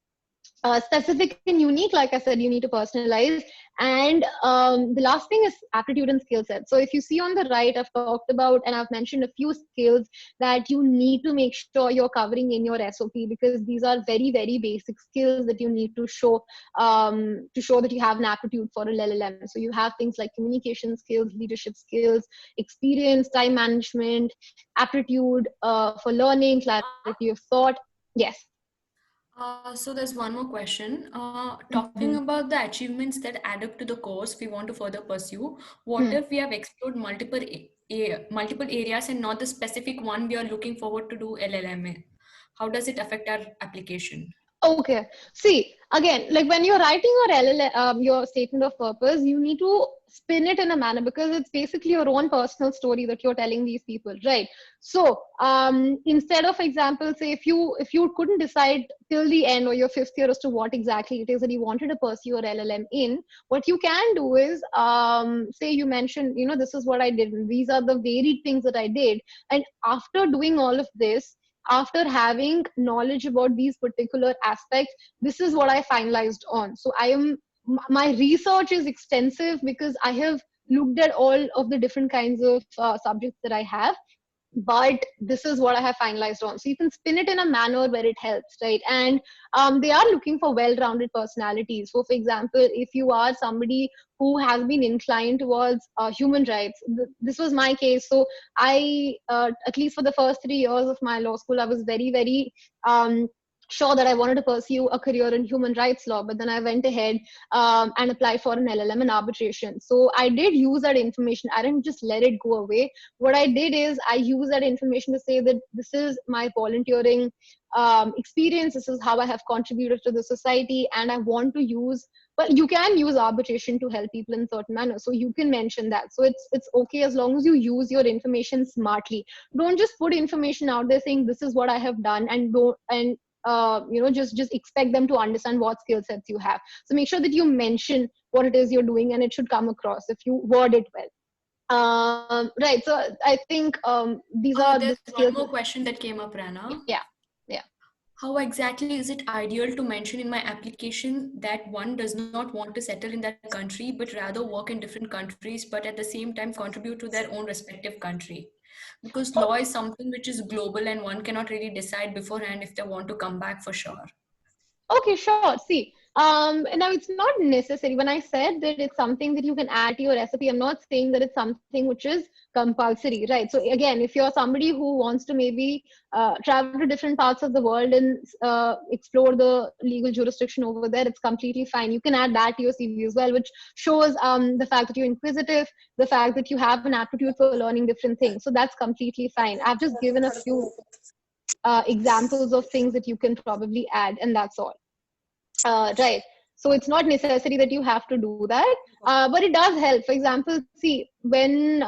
Specific and unique, like I said, you need to personalize. And the last thing is aptitude and skill set. So if you see on the right, I've talked about and I've mentioned a few skills that you need to make sure you're covering in your SOP, because these are very, very basic skills that you need to show that you have an aptitude for a LLM. So you have things like communication skills, leadership skills, experience, time management, aptitude for learning, clarity of thought. Yes. So there's one more question. Talking about the achievements that add up to the course we want to further pursue, what if we have explored multiple areas and not the specific one we are looking forward to do LLM in? How does it affect our application? Okay. See, again, like when you're writing your your statement of purpose, you need to spin it in a manner, because it's basically your own personal story that you're telling these people, right? So, instead of example, say if you couldn't decide till the end or your fifth year as to what exactly it is that you wanted to pursue your LLM in, what you can do is, say you mentioned, this is what I did, and these are the varied things that I did, and after doing all of this, after having knowledge about these particular aspects, this is what I finalized on. So my research is extensive because I have looked at all of the different kinds of subjects that I have, but this is what I have finalized on. So you can spin it in a manner where it helps, right? And they are looking for well-rounded personalities. So for example, if you are somebody who has been inclined towards human rights, this was my case. So I, at least for the first 3 years of my law school, I was very, very sure that I wanted to pursue a career in human rights law, but then I went ahead and applied for an LLM in arbitration. So I did use that information. I didn't just let it go away. What I did is I used that information to say that this is my volunteering experience. This is how I have contributed to the society, and I want to use. But you can use arbitration to help people in certain manner. So you can mention that. So it's okay as long as you use your information smartly. Don't just put information out there saying this is what I have done, and just expect them to understand what skill sets you have. So make sure that you mention what it is you're doing, and it should come across if you word it well. Right. So I think these are the skills. There's one more question that came up, Rana. Yeah. How exactly is it ideal to mention in my application that one does not want to settle in that country, but rather work in different countries, but at the same time contribute to their own respective country? Because law is something which is global and one cannot really decide beforehand if they want to come back for sure. Okay, sure. See, now it's not necessary. When I said that it's something that you can add to your recipe, I'm not saying that it's something which is compulsory, right? So again, if you're somebody who wants to maybe travel to different parts of the world and explore the legal jurisdiction over there, it's completely fine. You can add that to your CV as well, which shows the fact that you're inquisitive, the fact that you have an aptitude for learning different things. So that's completely fine. I've just given a few examples of things that you can probably add, and that's all. Right. So it's not necessary that you have to do that, but it does help. For example, see, when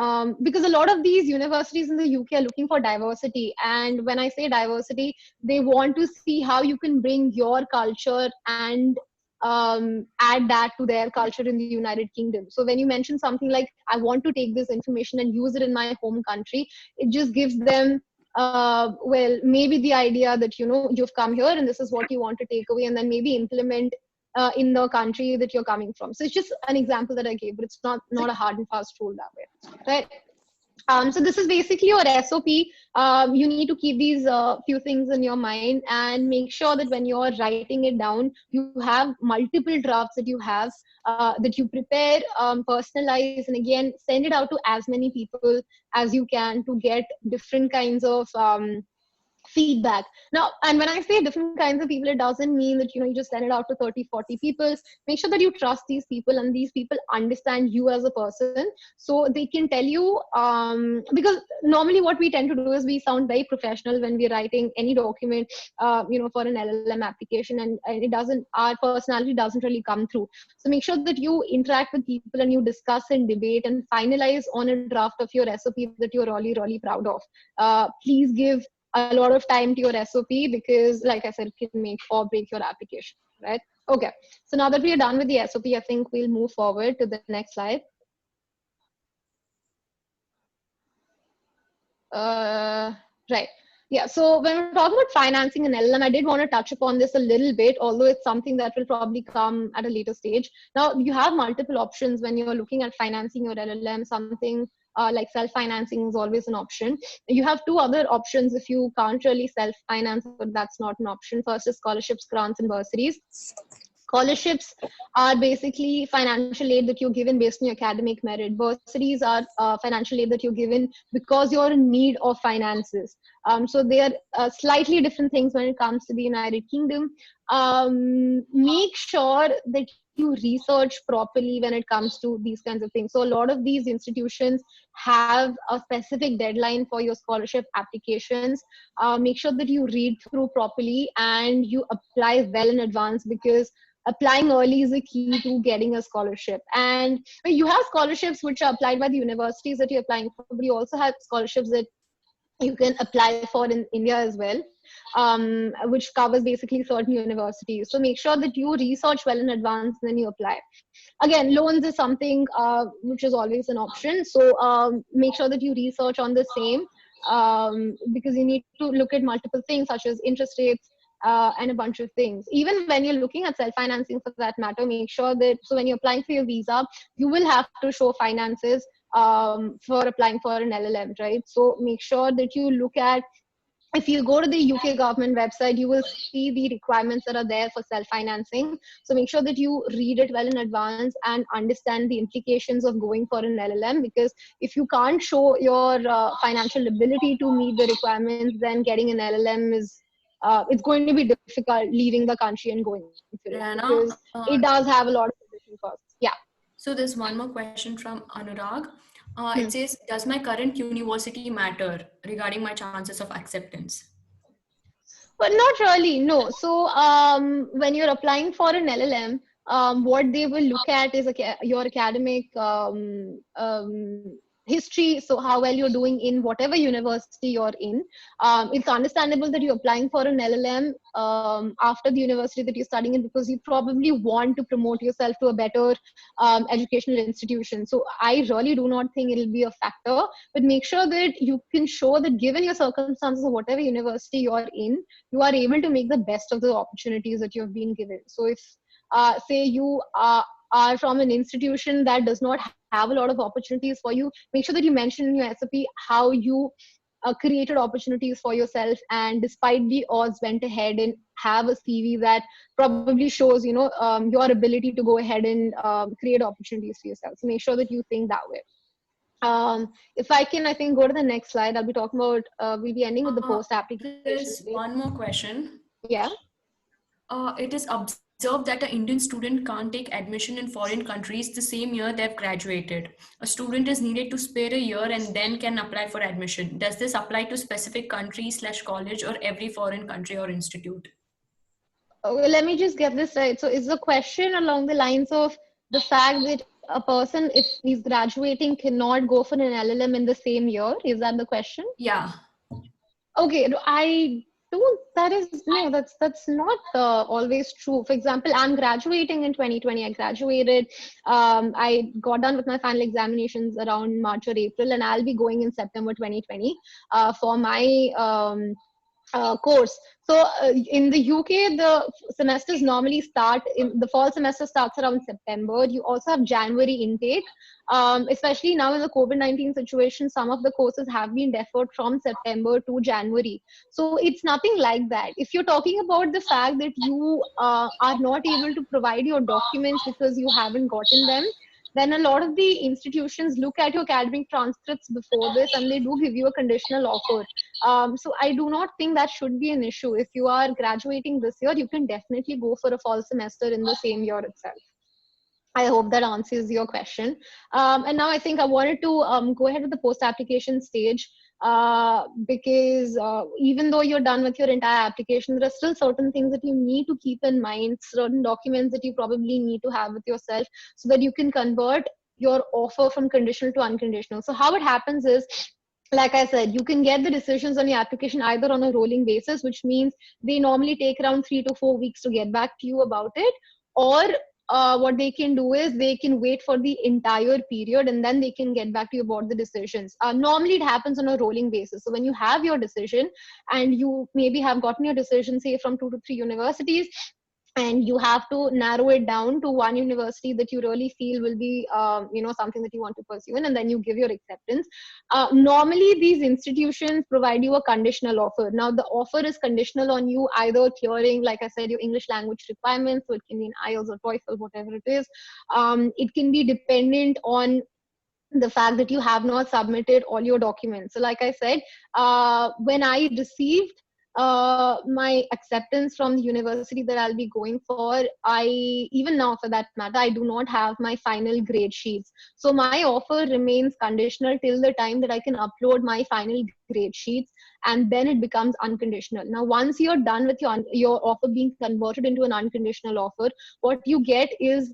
because a lot of these universities in the UK are looking for diversity, and when I say diversity, they want to see how you can bring your culture and add that to their culture in the United Kingdom. So when you mention something like, I want to take this information and use it in my home country, it just gives them well, maybe the idea that you've come here and this is what you want to take away, and then maybe implement in the country that you're coming from. So it's just an example that I gave, but it's not a hard and fast rule that way, right? So this is basically your SOP. You need to keep these few things in your mind and make sure that when you're writing it down, you have multiple drafts that you have, that you prepare, personalize, and again, send it out to as many people as you can to get different kinds of feedback. Now, and when I say different kinds of people, it doesn't mean that, you just send it out to 30, 40 people. Make sure that you trust these people and these people understand you as a person, so they can tell you, because normally what we tend to do is we sound very professional when we're writing any document, for an LLM application, and it doesn't, our personality doesn't really come through. So make sure that you interact with people and you discuss and debate and finalize on a draft of your SOP that you're really, really proud of. Please give a lot of time to your SOP, because like I said, it can make or break your application, right? Okay. So now that we are done with the SOP, I think we'll move forward to the next slide. Right. Yeah. So when we're talking about financing an LLM, I did want to touch upon this a little bit, although it's something that will probably come at a later stage. Now, you have multiple options when you're looking at financing your LLM. Something like self-financing is always an option. You have two other options if you can't really self-finance, but that's not an option. First is scholarships, grants, and bursaries. Scholarships are basically financial aid that you're given based on your academic merit. Bursaries are financial aid that you're given because you're in need of finances. So they are slightly different things when it comes to the United Kingdom. Make sure that you research properly when it comes to these kinds of things. So a lot of these institutions have a specific deadline for your scholarship applications. Make sure that you read through properly and you apply well in advance, because applying early is the key to getting a scholarship. And you have scholarships which are applied by the universities that you're applying for, but you also have scholarships that you can apply for in India as well, which covers basically certain universities. So make sure that you research well in advance, then you apply. Again, loans is something which is always an option. So make sure that you research on the same, because you need to look at multiple things such as interest rates, and a bunch of things. Even when you're looking at self-financing for that matter, make sure that, so when you're applying for your visa, you will have to show finances for applying for an LLM, right? So make sure that you look at, if you go to the UK government website, you will see the requirements that are there for self-financing. So make sure that you read it well in advance and understand the implications of going for an LLM, because if you can't show your financial ability to meet the requirements, then getting an LLM is, it's going to be difficult leaving the country and going for it, because it does have a lot of additional costs. Yeah. So there's one more question from Anurag. It says, does my current university matter regarding my chances of acceptance? But not really, no. So when you're applying for an LLM, what they will look at is your academic history. So how well you're doing in whatever university you're in. It's understandable that you're applying for an LLM after the university that you're studying in, because you probably want to promote yourself to a better educational institution. So I really do not think it'll be a factor, but make sure that you can show that given your circumstances of whatever university you're in, you are able to make the best of the opportunities that you've been given. So if say you are from an institution that does not have a lot of opportunities for you, make sure that you mention in your SOP how you created opportunities for yourself, and despite the odds went ahead and have a CV that probably shows your ability to go ahead and create opportunities for yourself. So make sure that you think that way. If I can, I think, go to the next slide. I'll be talking about, we'll be ending with the post application. There's one more question. Yeah. It is observed that an Indian student can't take admission in foreign countries the same year they've graduated. A student is needed to spare a year and then can apply for admission. Does this apply to specific country/college or every foreign country or institute? Well, let me just get this right. So is the question along the lines of the fact that a person, if he's graduating, cannot go for an LLM in the same year? Is that the question? Yeah. Okay, I don't, that's not always true. For example, I'm graduating in 2020. I graduated, I got done with my final examinations around March or April, and I'll be going in September 2020 for my course. So in the UK, the semesters normally start in the fall semester starts around September. You also have January intake. Especially now in the COVID-19 situation, some of the courses have been deferred from September to January. So it's nothing like that. If you're talking about the fact that you are not able to provide your documents because you haven't gotten them, then a lot of the institutions look at your academic transcripts before this and they do give you a conditional offer. So I do not think that should be an issue. If you are graduating this year, you can definitely go for a fall semester in the same year itself. I hope that answers your question. And now I think I wanted to go ahead with the post-application stage, because even though you're done with your entire application, there are still certain things that you need to keep in mind, certain documents that you probably need to have with yourself so that you can convert your offer from conditional to unconditional. So how it happens is, like I said, you can get the decisions on your application either on a rolling basis, which means they normally take around 3 to 4 weeks to get back to you about it, or what they can do is they can wait for the entire period and then they can get back to you about the decisions. Normally it happens on a rolling basis. So when you have your decision and you maybe have gotten your decision, say from 2 to 3 universities, and you have to narrow it down to one university that you really feel will be something that you want to pursue in, and then you give your acceptance. Normally these institutions provide you a conditional offer. Now the offer is conditional on you either clearing, like I said, your English language requirements, so it can be an IELTS or TOEFL, whatever it is. It can be dependent on the fact that you have not submitted all your documents. So like I said, when I received my acceptance from the university that I'll be going for, even now for that matter, I do not have my final grade sheets. So my offer remains conditional till the time that I can upload my final grade sheets, and then it becomes unconditional. Now, once you're done with your offer being converted into an unconditional offer, what you get is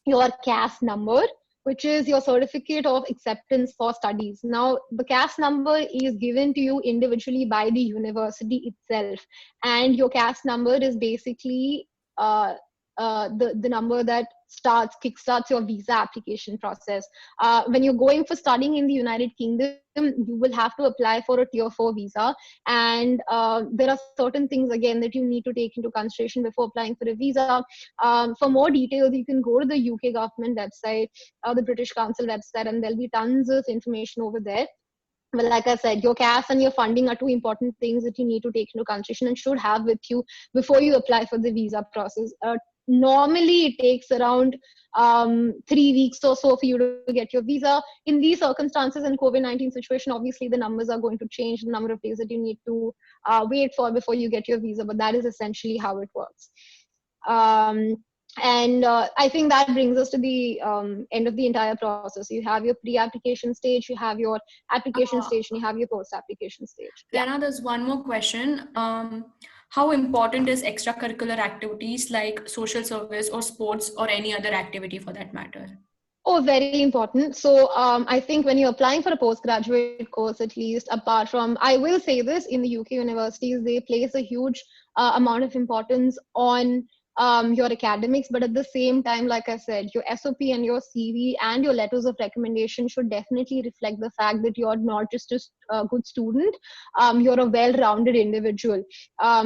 your CAS number, which is your certificate of acceptance for studies. Now, the CAS number is given to you individually by the university itself, and your CAS number is basically the number that kickstarts your visa application process. When you're going for studying in the United Kingdom, you will have to apply for a tier 4 visa, and there are certain things again that you need to take into consideration before applying for a visa. For more details, you can go to the UK government website, the British Council website, and there'll be tons of information over there. Well, like I said, your CAS and your funding are two important things that you need to take into consideration and should have with you before you apply for the visa process. Normally, it takes around 3 weeks or so for you to get your visa. In these circumstances, in COVID-19 situation, obviously the numbers are going to change, the number of days that you need to wait for before you get your visa, but that is essentially how it works. And I think that brings us to the end of the entire process. You have your pre-application stage, you have your application stage, and you have your post-application stage. Diana, there's one more question. How important is extracurricular activities like social service or sports or any other activity for that matter? Oh, very important. So I think when you're applying for a postgraduate course, at least apart from, I will say this, in the UK universities, they place a huge amount of importance on your academics, but at the same time, like I said, your SOP and your CV and your letters of recommendation should definitely reflect the fact that you're not just a good student, you're a well-rounded individual.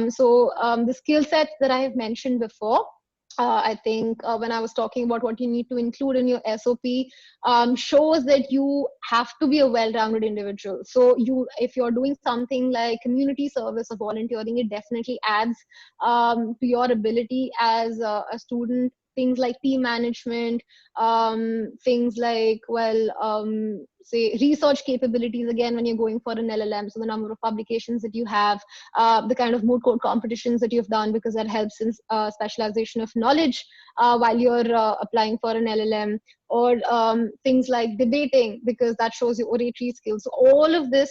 So the skill sets that I have mentioned before, I think when I was talking about what you need to include in your SOP, shows that you have to be a well-rounded individual. So if you're doing something like community service or volunteering, it definitely adds to your ability as a student. Things like team management, things like, say research capabilities, again, when you're going for an LLM, so the number of publications that you have, the kind of moot court competitions that you've done, because that helps in specialization of knowledge while you're applying for an LLM, or things like debating, because that shows your oratory skills. So all of this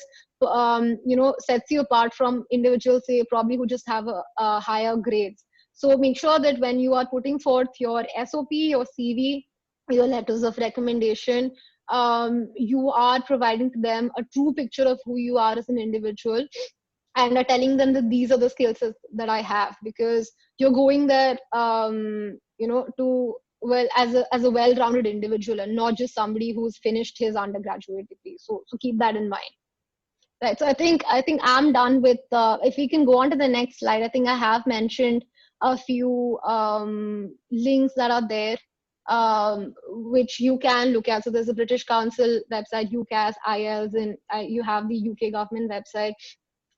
sets you apart from individuals, say, probably who just have a higher grades. So make sure that when you are putting forth your SOP, your CV, your letters of recommendation, you are providing to them a true picture of who you are as an individual, and are telling them that these are the skills that I have, because you're going there, as a well-rounded individual and not just somebody who's finished his undergraduate degree. So keep that in mind. Right. So I think I'm done with. If we can go on to the next slide, I think I have mentioned a few links that are there, which you can look at. So there's a British Council website, UCAS, IELTS, and you have the UK government website.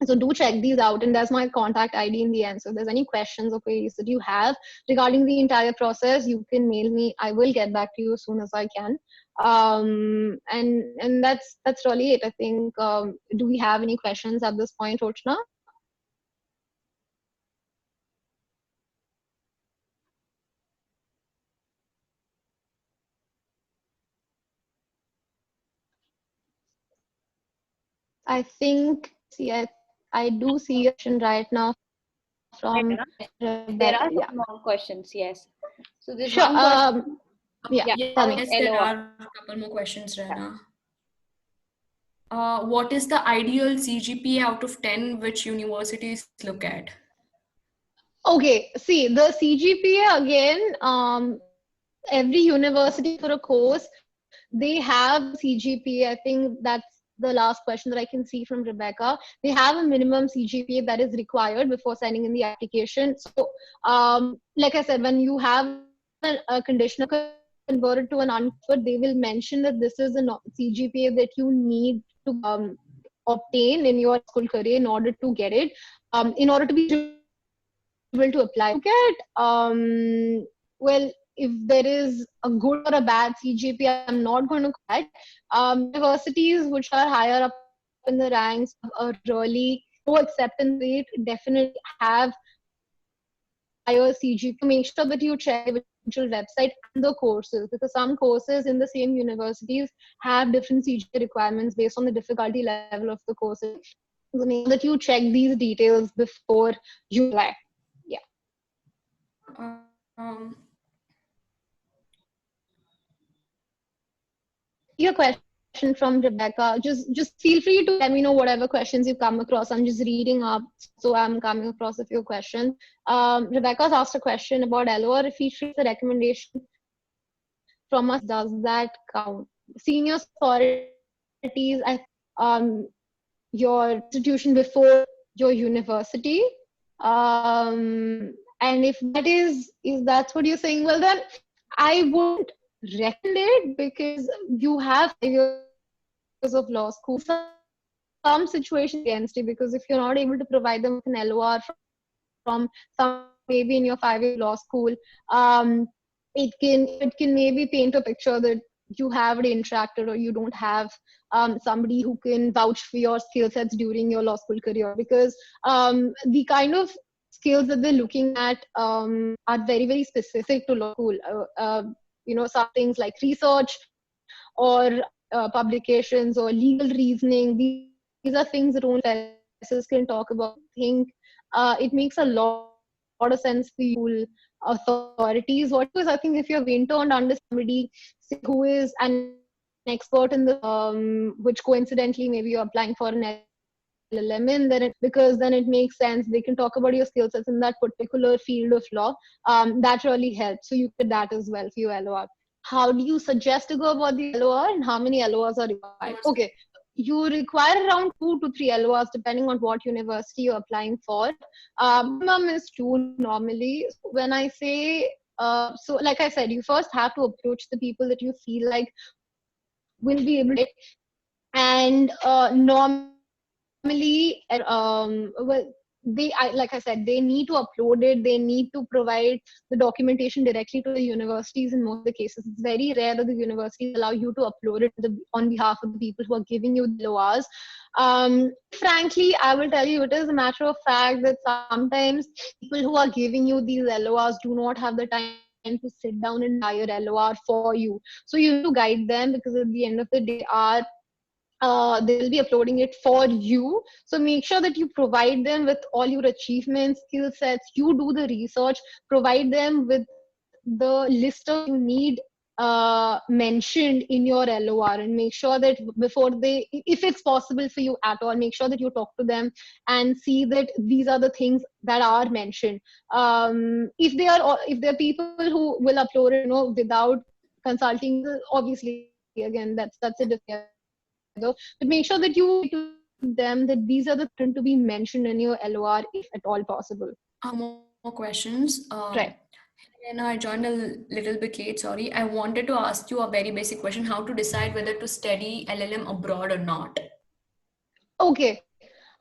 So do check these out, and there's my contact ID in the end. So if there's any questions or queries that you have regarding the entire process, you can mail me. I will get back to you as soon as I can. And that's really it. I think. Do we have any questions at this point, Rochna? I think, see, I do see a question right now from There Rebecca. are Yeah, some more questions, yes. So there's sure. one question. Yeah, Yeah, tell me. Yes, there LOR. are a couple more questions, Rana. What is the ideal CGPA out of 10 which universities look at? Okay, see, the CGPA again, every university for a course, they have CGPA. I think that's the last question that I can see from Rebecca. They have a minimum CGPA that is required before sending in the application. So, like I said, when you have a conditional converted to an unconverted, they will mention that this is a CGPA that you need to obtain in your school career in order to get it, in order to be able to apply. Look at well, if there is a good or a bad CGPA, I'm not going to call that. Universities which are higher up in the ranks are really low acceptance rate, definitely have higher CGPA. Make sure that you check the individual website and the courses, because some courses in the same universities have different CGPA requirements based on the difficulty level of the courses. So make sure that you check these details before you apply. Um, I see a question from Rebecca. Just feel free to let me know whatever questions you come across. I'm just reading up, so I'm coming across a few questions. Rebecca's asked a question about LOR. If he treats the recommendation from us, does that count? Senior authorities at your institution before your university. And if that is that's what you're saying, well then I wouldn't recommend it, because you have 5 years of law school. Some situations against it, because if you're not able to provide them with an LOR from some, maybe in your 5 year law school, it can maybe paint a picture that you have interacted, or you don't have somebody who can vouch for your skill sets during your law school career, because the kind of skills that they're looking at are very, very specific to law school. Some things like research or publications or legal reasoning. These are things that only professors can talk about. I think it makes a lot of sense for you authorities. What is, I think, if you've interned under somebody who is an expert in the which coincidentally maybe you're applying for an LLM in, because then it makes sense. They can talk about your skill sets in that particular field of law. That really helps. So you did that as well for your LOR. How do you suggest to go about the LOR, and how many LORs are required? Okay, you require around 2 to 3 LORs depending on what university you're applying for. Minimum is 2 normally. When I say, so like I said, you first have to approach the people that you feel like will be able to, and normally, well, like I said, they need to upload it. They need to provide the documentation directly to the universities. In most of the cases, it's very rare that the universities allow you to upload it on behalf of the people who are giving you the LORs. Frankly, I will tell you, it is a matter of fact that sometimes people who are giving you these LORs do not have the time to sit down and hire LOR for you. So you need to guide them, because at the end of the day, they will be uploading it for you. So make sure that you provide them with all your achievements, skill sets. You do the research, provide them with the list of you need mentioned in your LOR, and make sure that before they, if it's possible for you at all, make sure that you talk to them and see that these are the things that are mentioned. If there are people who will upload it, without consulting, obviously, again, that's a different. But make sure that you to them that these are the things to be mentioned in your LOR if at all possible. More questions. Right. And I joined a little bit late, sorry. I wanted to ask you a very basic question: how to decide whether to study LLM abroad or not? Okay.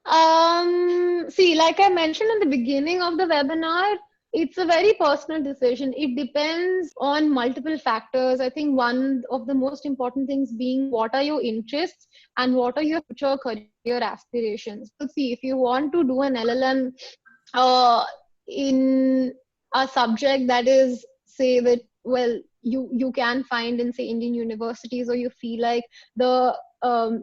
See, like I mentioned in the beginning of the webinar, it's a very personal decision. It depends on multiple factors. I think one of the most important things being what are your interests and what are your future career aspirations. So, see, if you want to do an LLM uh, in a subject that is, say, that, well, you can find in, say, Indian universities, or you feel like the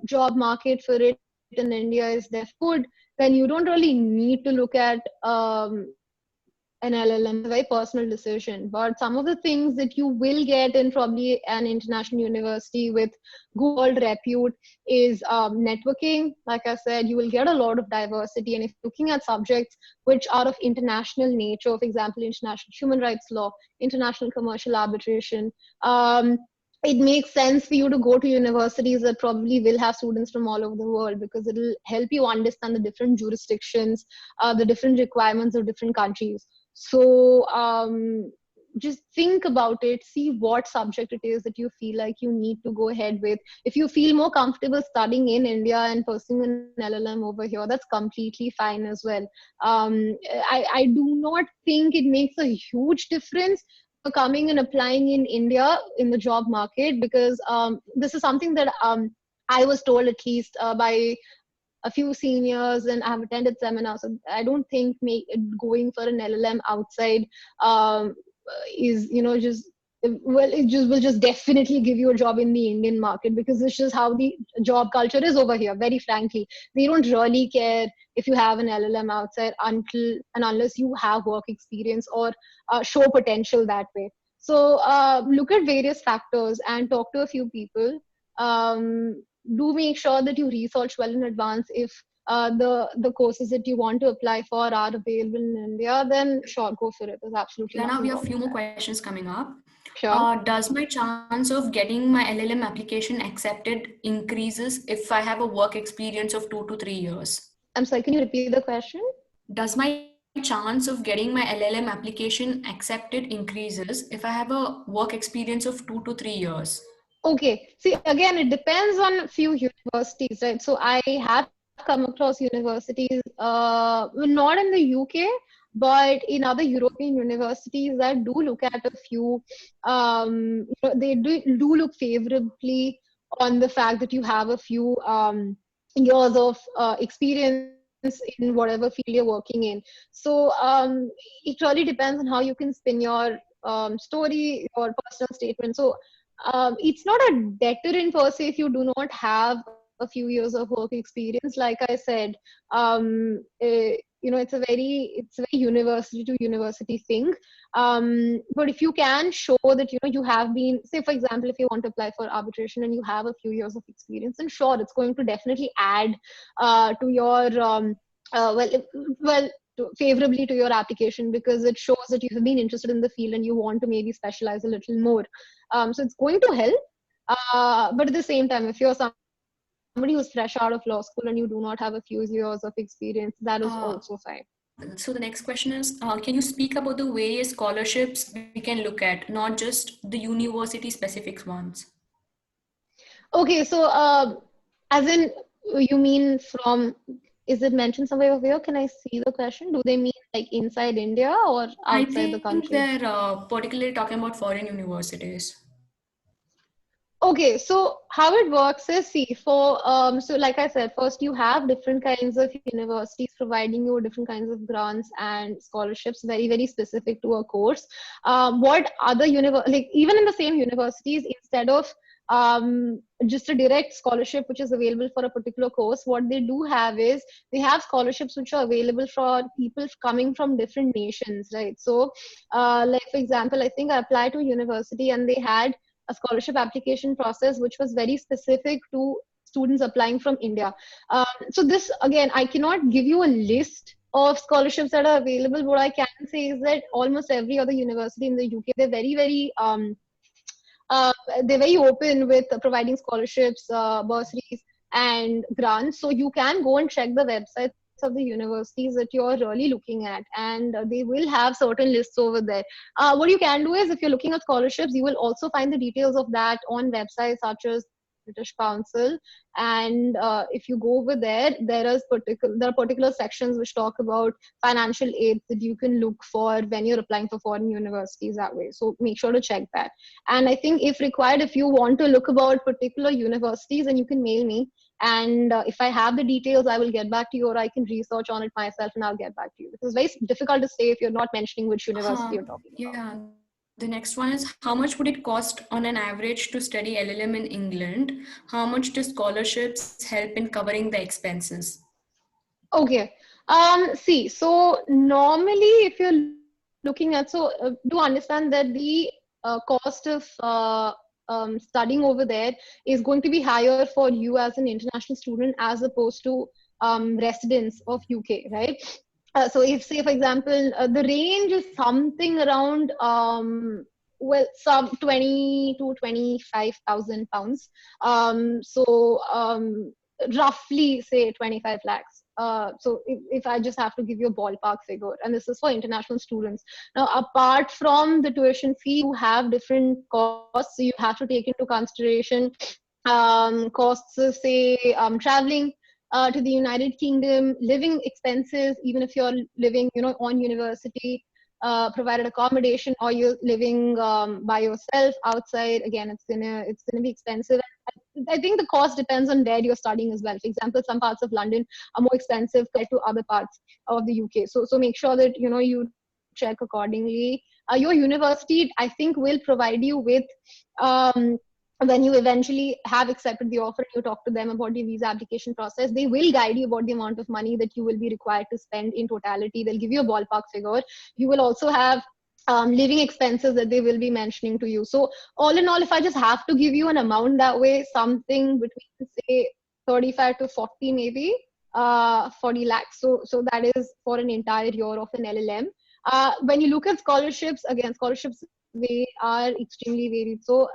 job market for it in India is good, then you don't really need to look at an LLM. It's a very personal decision. But some of the things that you will get in probably an international university with good world repute is networking. Like I said, you will get a lot of diversity. And if you're looking at subjects which are of international nature, for example, international human rights law, international commercial arbitration, it makes sense for you to go to universities that probably will have students from all over the world, because it'll help you understand the different jurisdictions, the different requirements of different countries. So just think about it, see what subject it is that you feel like you need to go ahead with. If you feel more comfortable studying in India and pursuing an LLM over here, that's completely fine as well. I do not think it makes a huge difference for coming and applying in India in the job market, because this is something that I was told, at least by a few seniors, and I've attended seminars. So I don't think going for an LLM outside is, just, well, it just will just definitely give you a job in the Indian market, because it's just how the job culture is over here. Very frankly, they don't really care if you have an LLM outside until and unless you have work experience or show potential that way. So look at various factors and talk to a few people. Do make sure that you research well in advance. If the courses that you want to apply for are available in India, then sure, go for it. There's absolutely Now nothing we have wrong a few with more that. questions coming up. Sure. Does my chance of getting my LLM application accepted increases if I have a work experience of 2 to 3 years? I'm sorry, can you repeat the question? Does my chance of getting my LLM application accepted increases if I have a work experience of 2 to 3 years? Okay. See, again, it depends on a few universities, right? So I have come across universities, well, not in the UK, but in other European universities that do look at a few, they do look favorably on the fact that you have a few years of experience in whatever field you're working in. So it really depends on how you can spin your story or personal statement. So it's not a deterrent per se if you do not have a few years of work experience. Like I said, it's a very university to university thing. But if you can show that you have been, say for example, if you want to apply for arbitration and you have a few years of experience, then sure, it's going to definitely add to your well favorably to your application, because it shows that you have been interested in the field and you want to maybe specialize a little more. So it's going to help. But at the same time, if you're somebody who's fresh out of law school and you do not have a few years of experience, that is also fine. So the next question is, can you speak about the various scholarships we can look at, not just the university specific ones? Okay, so as in, you mean from, is it mentioned somewhere over here? Can I see the question? Do they mean like inside India or I outside the think country? they're particularly talking about foreign universities. Okay, so how it works is, see, so like I said, first you have different kinds of universities providing you different kinds of grants and scholarships, very, very specific to a course. What other like even in the same universities, instead of just a direct scholarship which is available for a particular course, what they do have is they have scholarships which are available for people coming from different nations, right? So, like for example, I think I applied to a university and they had a scholarship application process which was very specific to students applying from India. So this, again, I cannot give you a list of scholarships that are available. What I can say is that almost every other university in the UK, they're very, very they're very open with providing scholarships, bursaries, and grants. So you can go and check the websites of the universities that you're really looking at, and they will have certain lists over there. What you can do is, if you're looking at scholarships, you will also find the details of that on websites such as British Council. And if you go over there, there are particular sections which talk about financial aid that you can look for when you're applying for foreign universities that way. So make sure to check that. And I think if required, if you want to look about particular universities, then you can mail me. And if I have the details, I will get back to you, or I can research on it myself and I'll get back to you. Because it's very difficult to say if you're not mentioning which university you're talking about. Yeah. The next one is, how much would it cost on an average to study LLM in England? How much do scholarships help in covering the expenses? Okay. See, so normally if you're looking at, so do understand that the cost of studying over there is going to be higher for you as an international student as opposed to residents of UK, right? So if, say, for example, the range is something around well, some 20 to 25,000 pounds. Roughly say 25 lakhs. So if I just have to give you a ballpark figure, and this is for international students. Now, apart from the tuition fee, you have different costs. So you have to take into consideration costs of, say, traveling to the United Kingdom, living expenses, even if you're living, on university provided accommodation, or you're living by yourself outside. Again, it's gonna be expensive. I think the cost depends on where you're studying as well. For example, some parts of London are more expensive compared to other parts of the UK. So make sure that you check accordingly. Your university, I think, will provide you with when you eventually have accepted the offer, you talk to them about the visa application process. They will guide you about the amount of money that you will be required to spend in totality. They'll give you a ballpark figure. You will also have living expenses that they will be mentioning to you. So all in all, if I just have to give you an amount that way, something between, say, 35 to 40, maybe 40 lakhs. So that is for an entire year of an LLM. When you look at scholarships, again, scholarships, they are extremely varied. So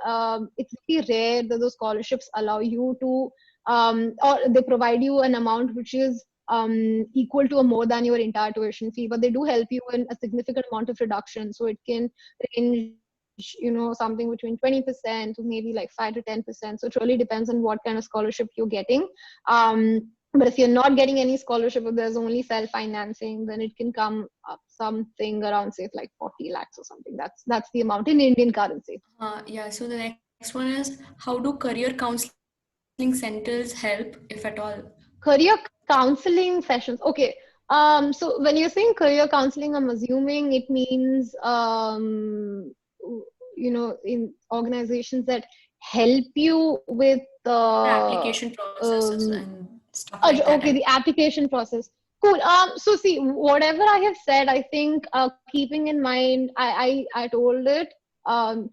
it's very rare that those scholarships allow you to, or they provide you an amount which is equal to or more than your entire tuition fee, but they do help you in a significant amount of reduction. So it can range, something between 20% to maybe like 5 to 10%. So it really depends on what kind of scholarship you're getting. But if you're not getting any scholarship, if there's only self-financing, then it can come up something around, say, like 40 lakhs or something. That's the amount in Indian currency. Yeah. So the next one is, how do career counseling centers help, if at all? Career counseling sessions. Okay. So when you're saying career counseling, I'm assuming it means, in organizations that help you with the application processes and stuff like that. Okay, the application process. Cool. So see, whatever I have said, I think keeping in mind, I told it,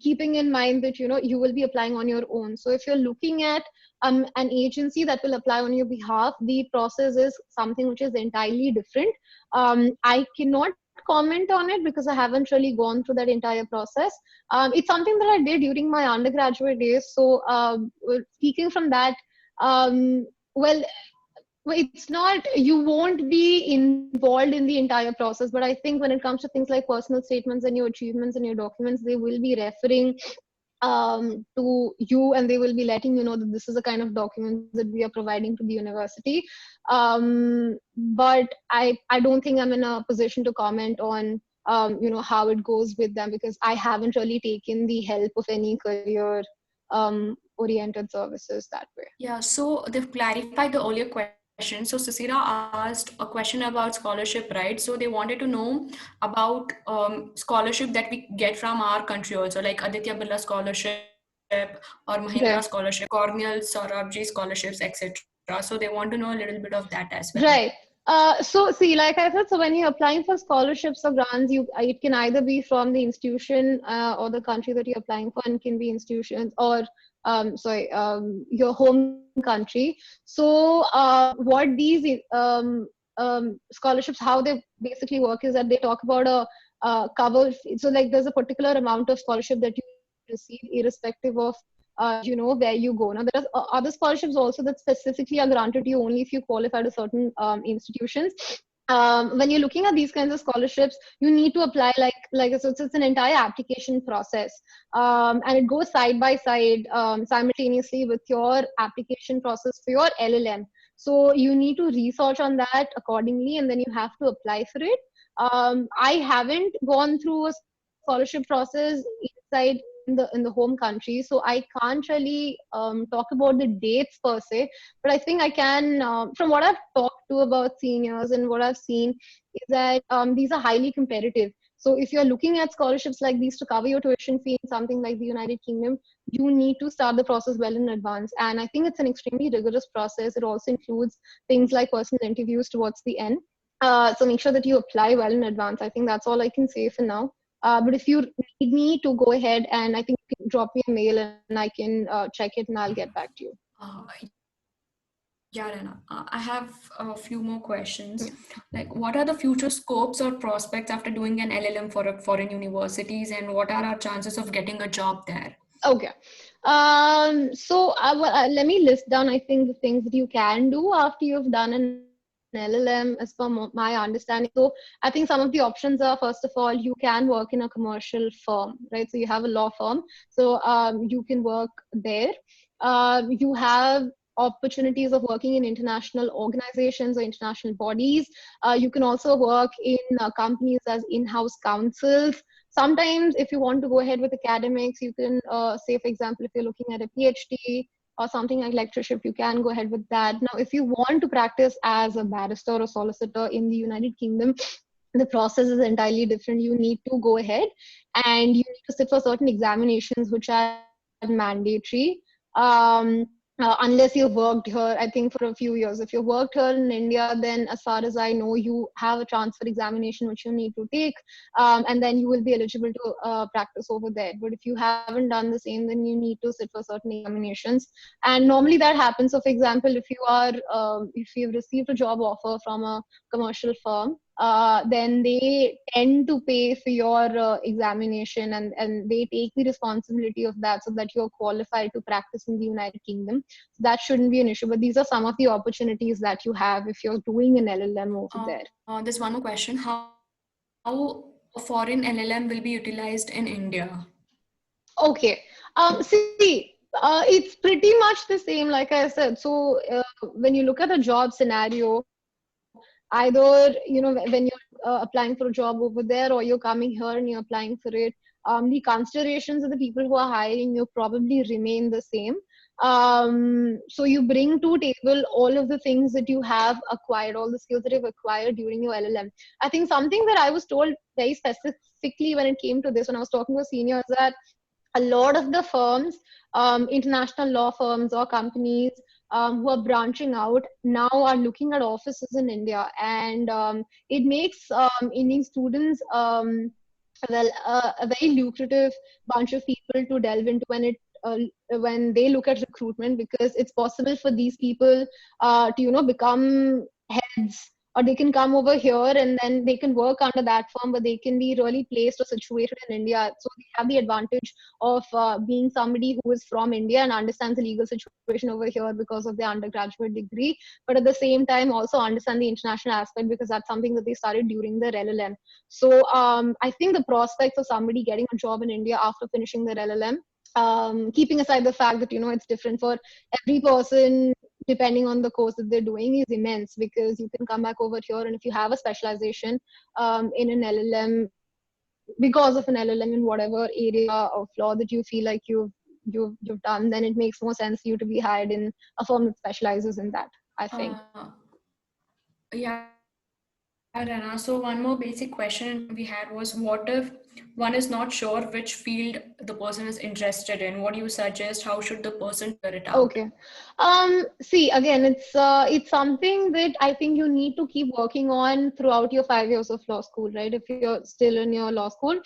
keeping in mind that, you will be applying on your own. So if you're looking at an agency that will apply on your behalf, the process is something which is entirely different. I cannot comment on it because I haven't really gone through that entire process. It's something that I did during my undergraduate days. So speaking from that, well, it's not, you won't be involved in the entire process, but I think when it comes to things like personal statements and your achievements and your documents, they will be referring to you, and they will be letting you know that this is the kind of documents that we are providing to the university. But I don't think I'm in a position to comment on how it goes with them, because I haven't really taken the help of any career oriented services that way. Yeah, so they've clarified the earlier question. So Sisira asked a question about scholarship, right? So they wanted to know about scholarship that we get from our country also, like Aditya Birla Scholarship or Mahindra Scholarship, Cornell, Sorabji scholarships, etc. So they want to know a little bit of that as well. Right. So see, like I said, so when you're applying for scholarships or grants, it can either be from the institution or the country that you're applying for, and can be institutions or your home country. So what these scholarships, how they basically work is that they talk about a cover. So like there's a particular amount of scholarship that you receive irrespective of where you go. Now there are other scholarships also that specifically are granted to you only if you qualify to certain institutions. when you're looking at these kinds of scholarships, you need to apply so it's an entire application process, and it goes side by side, simultaneously with your application process for your LLM. So you need to research on that accordingly, and then you have to apply for it. I haven't gone through a scholarship process inside in the home country, so I can't really talk about the dates per se, but I think I can, from what I've talked to about seniors and what I've seen, is that these are highly competitive. So if you're looking at scholarships like these to cover your tuition fee in something like the United Kingdom, you need to start the process well in advance. And I think it's an extremely rigorous process. It also includes things like personal interviews towards the end. So make sure that you apply well in advance. I think that's all I can say for now. But if you need me to go ahead, and I think you can drop me a mail and I can check it and I'll get back to you. Yeah, Rana. I have a few more questions. Like, what are the future scopes or prospects after doing an LLM for foreign universities, and what are our chances of getting a job there? Okay. Let me list down, I think, the things that you can do after you've done an LLM, as per my understanding. So I think some of the options are, first of all, you can work in a commercial firm, right? So you have a law firm, so you can work there. You have opportunities of working in international organizations or international bodies. You can also work in companies as in-house counsels. Sometimes if you want to go ahead with academics, you can say, for example, if you're looking at a PhD or something like lectureship, you can go ahead with that. Now, if you want to practice as a barrister or solicitor in the United Kingdom, the process is entirely different. You need to go ahead and you need to sit for certain examinations which are mandatory. Unless you've worked here, I think, for a few years. If you've worked here in India, then as far as I know, you have a transfer examination which you need to take, and then you will be eligible to practice over there. But if you haven't done the same, then you need to sit for certain examinations. And normally that happens. So, for example, if you've received a job offer from a commercial firm, then they tend to pay for your examination, and they take the responsibility of that so that you're qualified to practice in the United Kingdom. So that shouldn't be an issue. But these are some of the opportunities that you have if you're doing an LLM over there. There's one more question. How a foreign LLM will be utilized in India? Okay. It's pretty much the same, like I said. So when you look at a job scenario, either when you're applying for a job over there, or you're coming here and you're applying for it, the considerations of the people who are hiring you probably remain the same. So you bring to table all of the things that you have acquired, all the skills that you've acquired during your LLM. I think something that I was told very specifically when it came to this, when I was talking to a senior, is that a lot of the firms, international law firms or companies, who are branching out now, are looking at offices in India, and it makes Indian students a very lucrative bunch of people to delve into when they look at recruitment, because it's possible for these people to become heads, or they can come over here and then they can work under that firm, but they can be really placed or situated in India. So they have the advantage of being somebody who is from India and understands the legal situation over here because of their undergraduate degree, but at the same time also understand the international aspect, because that's something that they studied during their LLM. So I think the prospects of somebody getting a job in India after finishing their LLM, keeping aside the fact that it's different for every person depending on the course that they're doing, is immense, because you can come back over here, and if you have a specialization in an LLM, because of an LLM in whatever area of law that you feel like you've done, then it makes more sense for you to be hired in a firm that specializes in that, I think. Yeah, Rana. So one more basic question we had was, what if one is not sure which field the person is interested in? What do you suggest? How should the person figure it out? Okay. See, again, it's something that I think you need to keep working on throughout your 5 years of law school, right? If you're still in your law school.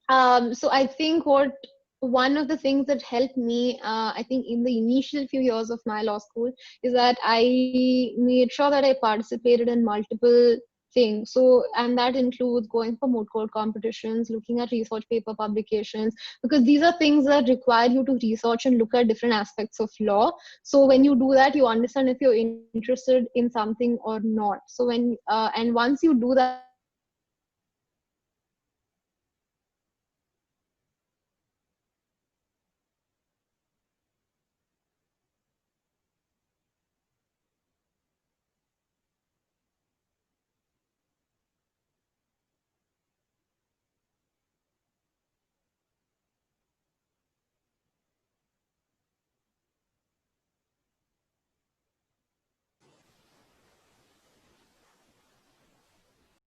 So I think one of the things that helped me, I think, in the initial few years of my law school, is that I made sure that I participated in multiple thing. So, and that includes going for moot court competitions, looking at research paper publications, because these are things that require you to research and look at different aspects of law. So when you do that, you understand if you're interested in something or not. So when and once you do that,